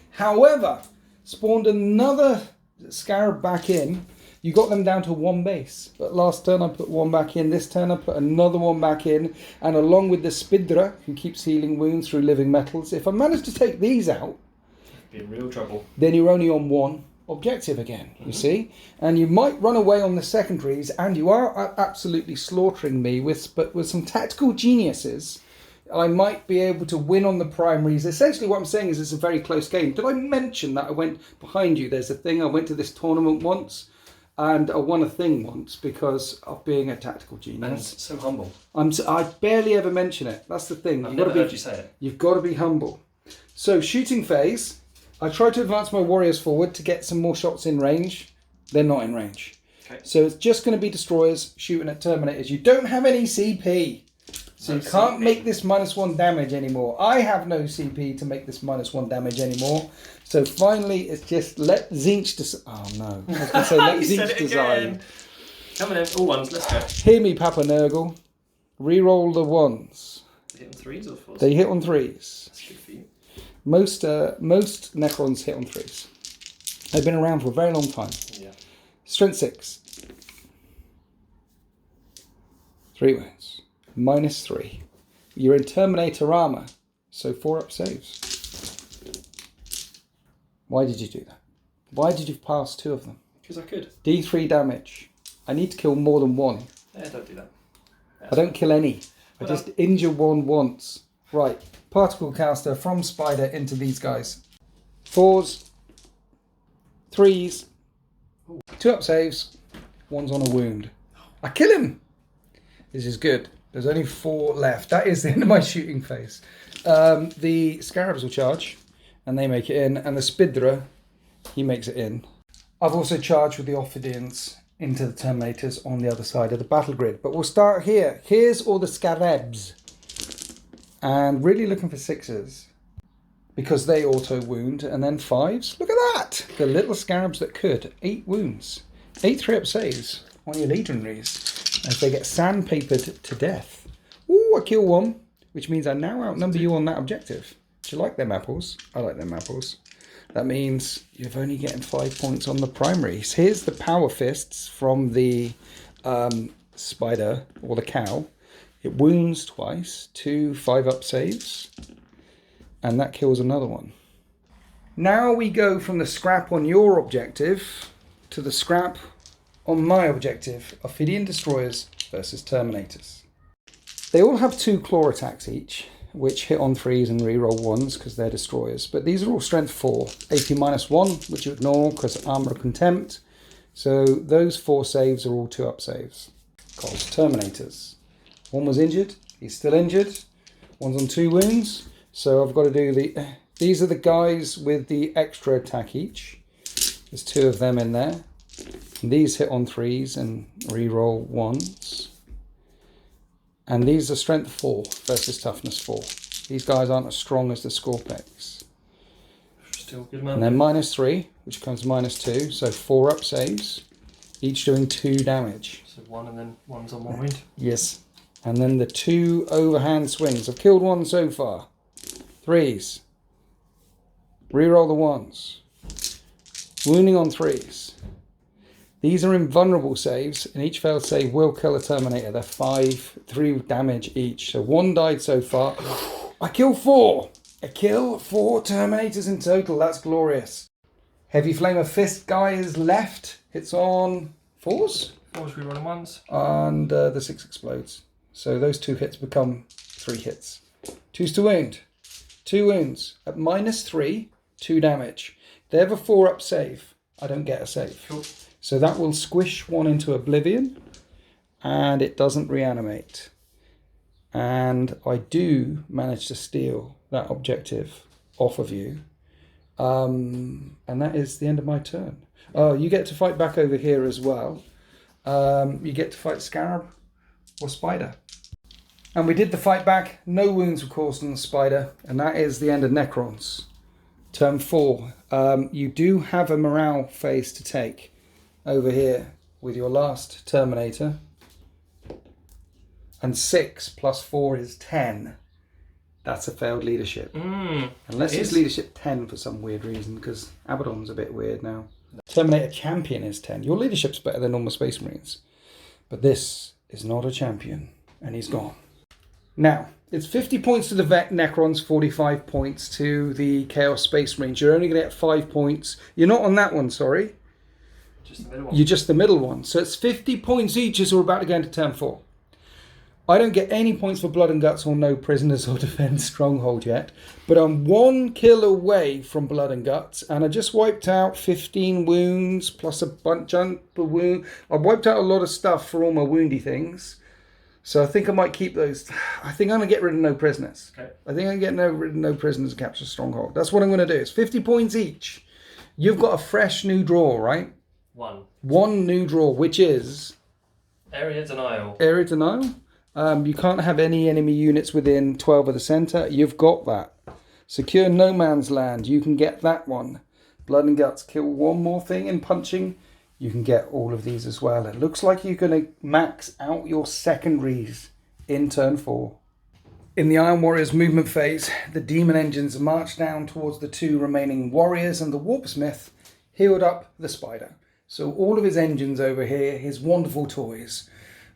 However, spawned another Scarab back in. You got them down to 1 base. But last turn I put 1 back in. This turn I put another 1 back in. And along with the Spidra, who keeps healing wounds through living metals, if I manage to take these out, be in real trouble. Then you're only on 1 objective again, you see? And you might run away on the secondaries, and you are absolutely slaughtering me with some tactical geniuses. I might be able to win on the primaries. Essentially what I'm saying is it's a very close game. Did I mention that I went behind you? There's a thing. I went to this tournament once and I won a thing once because of being a tactical genius. And so humble. I barely ever mention it. That's the thing. I've never heard you say it. You've got to be humble. So shooting phase. I try to advance my warriors forward to get some more shots in range. They're not in range. Okay. So it's just going to be destroyers shooting at terminators. You don't have any CP. So you can't make this -1 damage anymore. I have no CP to make this -1 damage anymore. So finally, it's just let Zinch decide. Oh no. I was going to say let Zinch decide. Coming in, all 1s, let's go. Hear me, Papa Nurgle. Reroll the 1s. Hit on 3s or 4s? They hit on 3s. That's good for you. Most Necrons hit on 3s. They've been around for a very long time. Yeah. Strength 6. 3 wounds. -3. You're in Terminator armor, so 4 up saves. Why did you do that? Why did you pass 2 of them? Because I could. D3 damage. I need to kill more than 1. Yeah, don't do that. I don't kill any. I just injure 1 once. Right. Particle caster from Spider into these guys. 4s. 3s. 2 up saves. 1's on a wound. I kill him. This is good. There's only 4 left. That is the end of my shooting phase. The Scarabs will charge, and they make it in. And the Spidra, he makes it in. I've also charged with the Ophidians into the Terminators on the other side of the battle grid. But we'll start here. Here's all the Scarabs. And really looking for 6s. Because they auto-wound. And then 5s. Look at that! The little Scarabs that could. 8 wounds. 8 3-up saves on your Legionaries. As they get sandpapered to death. Ooh, I kill 1. Which means I now outnumber you on that objective. Do you like them apples? I like them apples. That means you're only getting 5 points on the primaries. Here's the power fists from the spider or the cow. It wounds twice, 2 5-up saves, and that kills another one. Now we go from the scrap on your objective to the scrap on my objective. Ophidian Destroyers versus Terminators. They all have 2 claw attacks each, which hit on 3s and reroll 1s because they're destroyers. But these are all strength 4. AP -1, which you ignore because armor of contempt. So those 4 saves are all 2-up saves. Because Terminators. 1 was injured. He's still injured. 1's on 2 wounds. So I've got to do the... These are the guys with the extra attack each. There's 2 of them in there. And these hit on 3s and reroll 1s. And these are strength 4 versus toughness 4. These guys aren't as strong as the Scorpex. Still good, man. And then -3, which becomes -2. So 4-up saves, each doing 2 damage. So 1 and then 1's on 1 wound. Yes. And then the 2 overhand swings. I've killed 1 so far. 3s. Reroll the 1s. Wounding on 3s. These are invulnerable saves, and each failed save will kill a Terminator. They're 3 damage each. So 1 died so far. I kill 4. I kill 4 Terminators in total. That's glorious. Heavy Flamer Fist guy is left. Hits on 4s. 4's rerolling 1s. And the 6 explodes. So those 2 hits become 3 hits. 2's to wound. 2 wounds. At -3, 2 damage. They have a 4-up save. I don't get a save. Cool. So that will squish 1 into oblivion, and it doesn't reanimate. And I do manage to steal that objective off of you. And that is the end of my turn. Oh, you get to fight back over here as well. You get to fight Scarab or Spider. And we did the fight back. No wounds were caused on the Spider, and that is the end of Necrons. Turn 4. You do have a morale phase to take over here with your last Terminator. And 6 + 4 is 10. That's a failed leadership. Unless it's leadership 10 for some weird reason, because Abaddon's a bit weird now. Terminator Champion is 10. Your leadership's better than normal Space Marines. But this is not a champion, and he's gone. Now, it's 50 points to the Necrons, 45 points to the Chaos Space Marines. You're only going to get 5 points. You're not on that one, sorry. Just the middle one. You're just the middle one. So it's 50 points each as we're about to go into turn 4. I don't get any points for Blood and Guts or No Prisoners or Defend Stronghold yet. But I'm 1 kill away from Blood and Guts. And I just wiped out 15 wounds plus a bunch of wounds. I wiped out a lot of stuff for all my woundy things. So I think I might keep those. I think I'm going to get rid of No Prisoners. Okay. I think I'm going to get rid of No Prisoners and capture Stronghold. That's what I'm going to do. It's 50 points each. You've got a fresh new draw, right? 1. 1 new draw, which is... Area Denial. Area Denial. You can't have any enemy units within 12 of the centre. You've got that. Secure No Man's Land. You can get that one. Blood and Guts. Kill 1 more thing in punching. You can get all of these as well. It looks like you're going to max out your secondaries in turn 4. In the Iron Warriors movement phase, the Demon Engines march down towards the 2 remaining warriors, and the Warpsmith healed up the Spider. So all of his engines over here, his wonderful toys,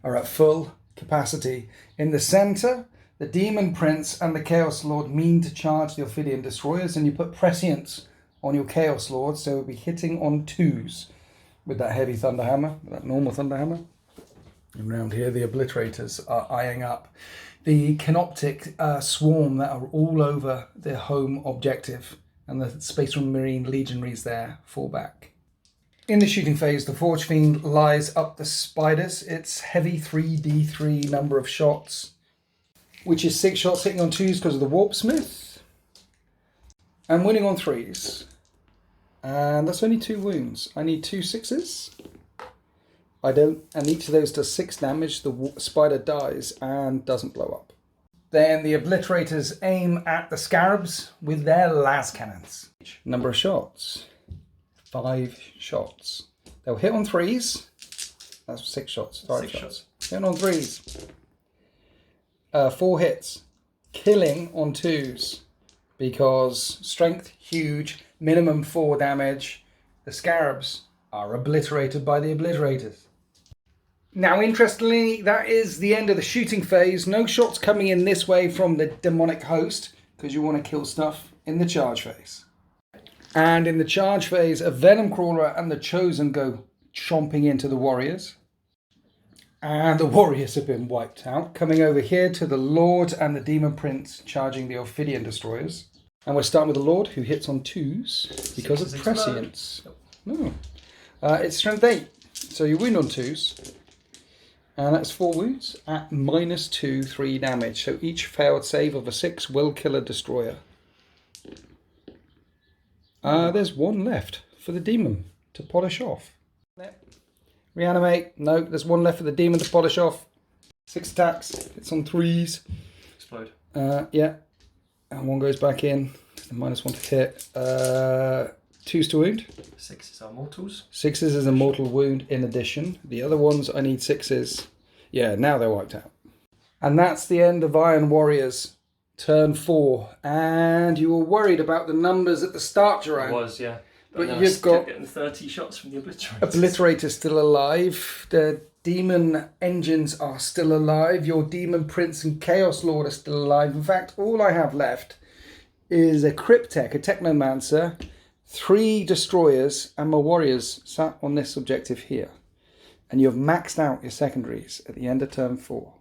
are at full capacity. In the centre, the Demon Prince and the Chaos Lord mean to charge the Ophidian Destroyers, and you put Prescience on your Chaos Lord, so it'll be hitting on 2s with that heavy Thunderhammer, that normal Thunderhammer. And around here, the Obliterators are eyeing up the Canoptic swarm that are all over their home objective, and the Space Marine Legionaries there fall back. In the shooting phase, the Forge Fiend lies up the spiders. It's heavy 3d3 number of shots, which is 6 shots hitting on 2s because of the Warp Smith, and winning on 3s. And that's only 2 wounds. I need 2 6s. I don't, and each of those does 6 damage. The spider dies and doesn't blow up. Then the Obliterators aim at the Scarabs with their las cannons. Number of shots. 5 shots. They'll hit on 3s. That's 6 shots. 5 shots. Hit on 3s. 4 hits. Killing on 2s. Because strength, huge. Minimum 4 damage. The Scarabs are obliterated by the Obliterators. Now, interestingly, that is the end of the shooting phase. No shots coming in this way from the demonic host, because you want to kill stuff in the charge phase. And in the charge phase, a Venom Crawler and the Chosen go chomping into the Warriors. And the Warriors have been wiped out. Coming over here to the Lord and the Demon Prince charging the Ophidian Destroyers. And we're starting with the Lord, who hits on 2s because of prescience. No. It's strength 8, so you wound on 2s. And that's 4 wounds at -2, 3 damage. So each failed save of a 6 will kill a destroyer. There's 1 left for the demon to polish off. Reanimate. No, there's 1 left for the demon to polish off. 6 attacks. It's on 3s. Explode. Yeah. And 1 goes back in. -1 to hit. 2s to wound. 6s are mortals. 6s is a mortal wound in addition. The other ones, I need 6s. Yeah, now they're wiped out. And that's the end of Iron Warriors, turn 4. And you were worried about the numbers at the start, Jerome. It was, yeah. But you've got getting 30 shots from the Obliterators. Obliterators still alive. The Demon Engines are still alive. Your Demon Prince and Chaos Lord are still alive. In fact, all I have left is a Cryptek, a Technomancer, 3 Destroyers, and my Warriors sat on this objective here. And you have maxed out your secondaries at the end of turn 4.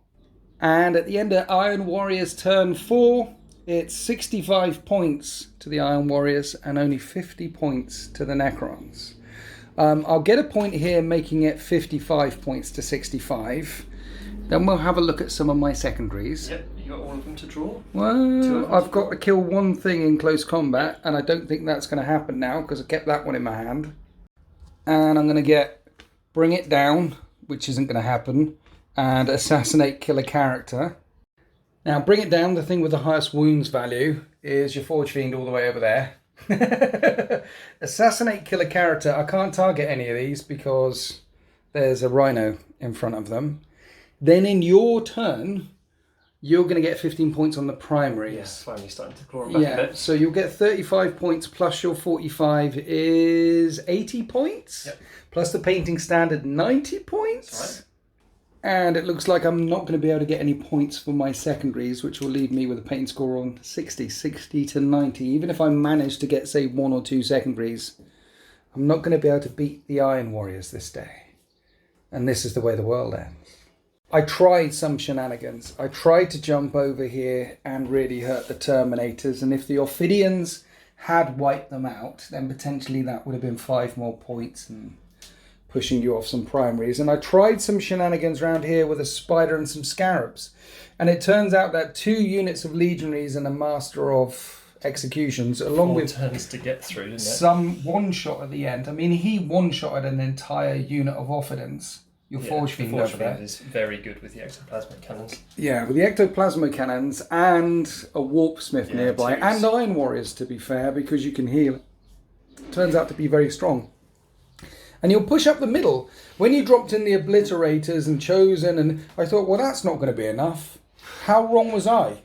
And at the end of Iron Warriors turn 4, it's 65 points to the Iron Warriors and only 50 points to the Necrons. I'll get a point here making it 55 points to 65. Then we'll have a look at some of my secondaries. Yep, you got all of them to draw? Well, I've got to kill 1 thing in close combat, and I don't think that's going to happen now because I kept that one in my hand. And I'm going to get Bring It Down, which isn't going to happen, and Assassinate, Kill a Character. Now, Bring It Down, the thing with the highest wounds value, is your Forge Fiend all the way over there. Assassinate, Kill a Character. I can't target any of these because there's a Rhino in front of them. Then in your turn, you're going to get 15 points on the primaries. Yes, finally starting to claw them back a bit. So you'll get 35 points plus your 45 is 80 points. Yep. Plus the painting standard 90 points. That's right. And it looks like I'm not going to be able to get any points for my secondaries, which will leave me with a painting score on 60 to 90. Even if I manage to get, say, 1 or 2 secondaries, I'm not going to be able to beat the Iron Warriors this day. And this is the way the world ends. I tried some shenanigans. I tried to jump over here and really hurt the Terminators. And if the Ophidians had wiped them out, then potentially that would have been 5 more points and pushing you off some primaries. And I tried some shenanigans around here with a Spider and some Scarabs. And it turns out that 2 units of Legionaries and a Master of Executions, along 4 with turns to get through, didn't it? some one-shot at the end. I mean, he one-shotted an entire unit of Offidans. Your Forge Fiend over there. Is very good with the ectoplasmic cannons. Yeah, with the ectoplasma cannons and a Warp Smith nearby, 2s. and Iron Warriors, to be fair, because you can heal. Turns out to be very strong. And you'll push up the middle. When you dropped in the Obliterators and Chosen, and I thought, well, that's not going to be enough. How wrong was I?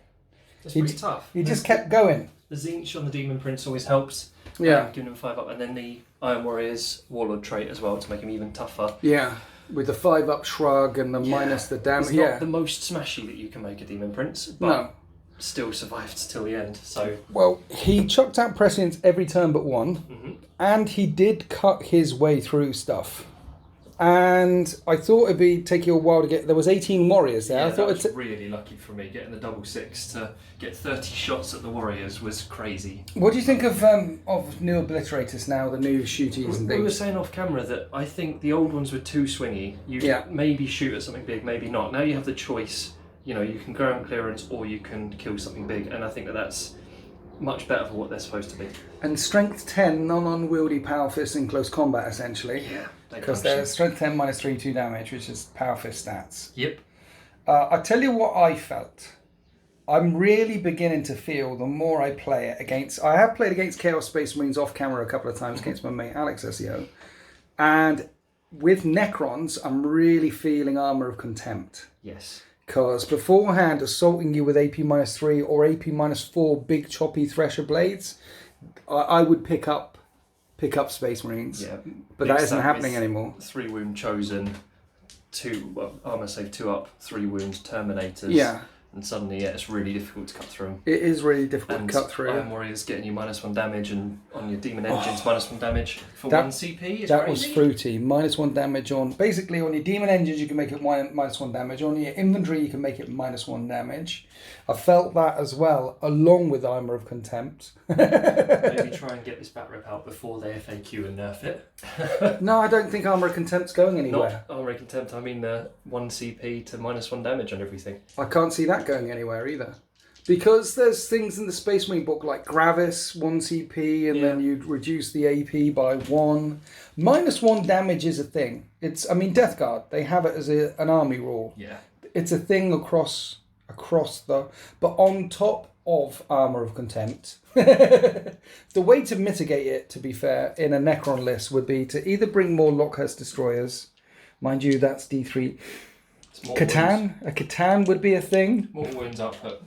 It's pretty tough. He just kept going. The Zinch on the Demon Prince always helps. Yeah. Giving him 5 up, and then the Iron Warriors Warlord trait as well to make him even tougher. Yeah. With the 5-up shrug and the minus the damage. It's not the most smashy that you can make a Demon Prince, but still survived till the end. So well, he chucked out prescience every turn but 1, and he did cut his way through stuff. And I thought it'd be taking a while to get. There was 18 warriors there. Yeah, I thought that was really lucky for me. Getting the double six to get 30 shots at the warriors was crazy. What do you think of new obliterators now? The new shooties and We were things. saying off camera that I think the old ones were too swingy. You Yeah. maybe shoot at something big, maybe not. Now you have the choice. You know, you can ground clearance or you can kill something big, and I think that that's much better for what they're supposed to be. And strength 10, non-unwieldy power fists in close combat, essentially. Yeah. Because they're strength 10 minus 3/2 damage, which is power fist stats. Yep. I tell you what I felt. I'm really beginning to feel the more I play it against. I have played against Chaos Space Marines off camera a couple of times against my mate Alex SEO. And with Necrons, I'm really feeling Armour of Contempt. Yes. Because beforehand, assaulting you with AP minus 3 or AP minus 4 big choppy Thresher blades, I would pick up Space Marines. Yeah. But that isn't happening anymore. 3 wound chosen, armor save 2 up, 3 wound terminators. Yeah. And suddenly, it's really difficult to cut through them. It is really difficult And to cut through. Iron Warriors getting you -1 damage, and on your Demon Engines -1 damage for That- 1 CP. Is That crazy. was fruity. -1 damage on... Basically, on your Demon Engines, you can make it -1 damage. On your inventory, you can make it -1 damage. I felt that as well, along with Armour of Contempt. Maybe try and get this bat rep out before they FAQ and nerf it. No, I don't think Armour of Contempt's going anywhere. Not Armour of Contempt, I mean 1 CP to -1 damage on everything. I can't see that going anywhere either. Because there's things in the Space Marine book like Gravis, 1 CP, and then you'd reduce the AP by 1. -1 damage is a thing. I mean, Death Guard, they have it as an army rule. Yeah. It's a thing across the... But on top of Armour of Contempt, the way to mitigate it, to be fair, in a Necron list would be to either bring more Lockhurst Destroyers. Mind you, that's D3. Catan? A Catan would be a thing. Mortal wounds output.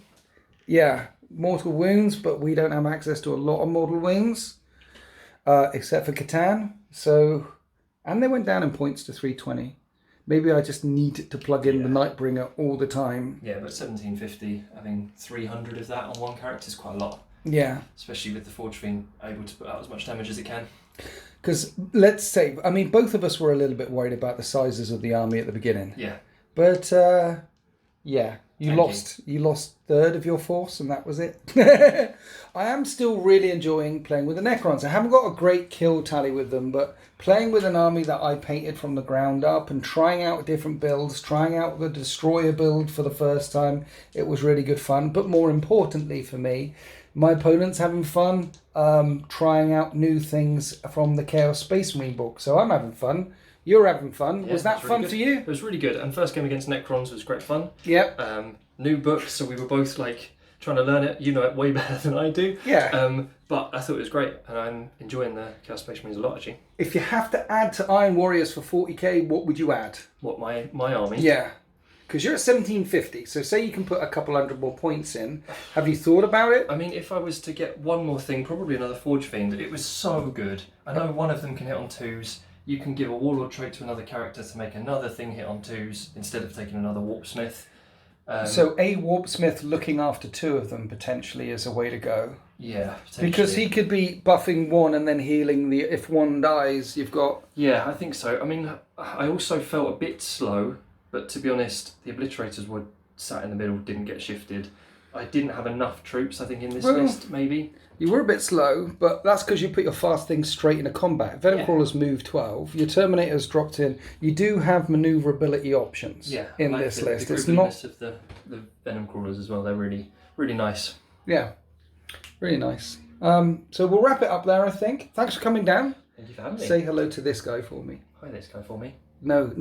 Yeah, mortal wounds, but we don't have access to a lot of mortal wounds, except for Catan. So, and they went down in points to 320. Maybe I just need to plug in the Nightbringer all the time. Yeah, but 1750, having 300 of that on one character is quite a lot. Yeah. Especially with the Forge Fiend able to put out as much damage as it can. Because let's say, I mean, both of us were a little bit worried about the sizes of the army at the beginning. Yeah. But, yeah. You lost third of your force, and that was it. I am still really enjoying playing with the Necrons. I haven't got a great kill tally with them, but playing with an army that I painted from the ground up and trying out different builds, trying out the Destroyer build for the first time, it was really good fun. But more importantly for me, my opponent's having fun trying out new things from the Chaos Space Marine book. So I'm having fun. You're having fun. Yeah, was that fun for you? It was really good. And first game against Necrons was great fun. Yep. New book, so we were both like trying to learn it. You know it way better than I do. Yeah. But I thought it was great, and I'm enjoying the Chaos Space Marines a lot actually. If you have to add to Iron Warriors for 40k, what would you add? What, my army? Yeah. Because you're at 1750, so say you can put a couple hundred more points in. Have you thought about it? I mean, if I was to get one more thing, probably another Forge Fiend. It was so good. I know one of them can hit on 2s. You can give a Warlord trait to another character to make another thing hit on 2s instead of taking another Warpsmith. So a Warpsmith looking after 2 of them potentially is a way to go. Yeah, potentially. Because he could be buffing 1 and then healing the... If 1 dies, you've got... Yeah, I think so. I mean, I also felt a bit slow, but to be honest, the Obliterators were sat in the middle, didn't get shifted. I didn't have enough troops, I think, in this list, maybe. You were a bit slow, but that's because you put your fast things straight into combat. Venom Crawlers move 12. Your Terminators dropped in. You do have manoeuvrability options in this list. It's not of the Venom Crawlers as well. They're really, really nice. Yeah, really nice. So we'll wrap it up there, I think. Thanks for coming down. Thank you for having me. Say hello to this guy for me. Hi, this guy for me. No,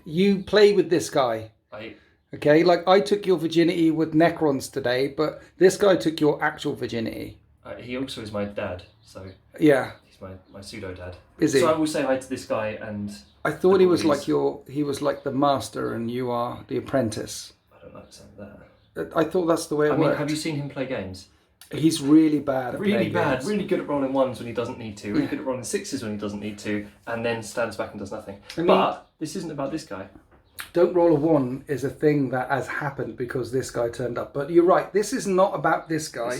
you play with this guy. Okay, like I took your virginity with Necrons today, but this guy took your actual virginity. He also is my dad, so yeah, he's my pseudo dad. Is he? So I will say hi to this guy, and I thought he was like the master and you are the apprentice. I don't understand that. I thought that's the way it worked. Have you seen him play games? He's really bad at Really bad, games. Really good at rolling 1s when he doesn't need to, really good at rolling 6s when he doesn't need to, and then stands back and does nothing. But this isn't about this guy. Don't roll a 1 is a thing that has happened because this guy turned up. But you're right, this is not about this guy.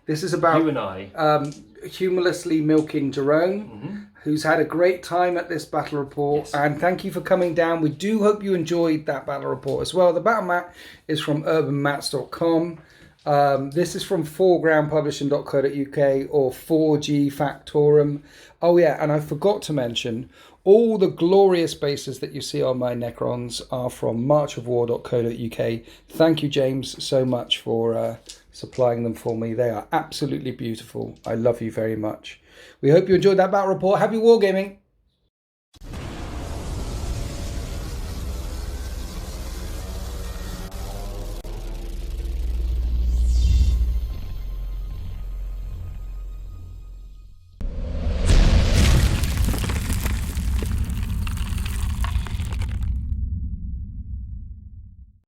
This is about you and I. Humorlessly milking Jerome, who's had a great time at this battle report. Yes. And thank you for coming down. We do hope you enjoyed that battle report as well. The battle mat is from urbanmats.com. This is from foregroundpublishing.co.uk or 4G Factorum. Oh yeah, and I forgot to mention, all the glorious bases that you see on my Necrons are from marchofwar.co.uk. Thank you, James, so much for supplying them for me. They are absolutely beautiful. I love you very much. We hope you enjoyed that battle report. Happy wargaming!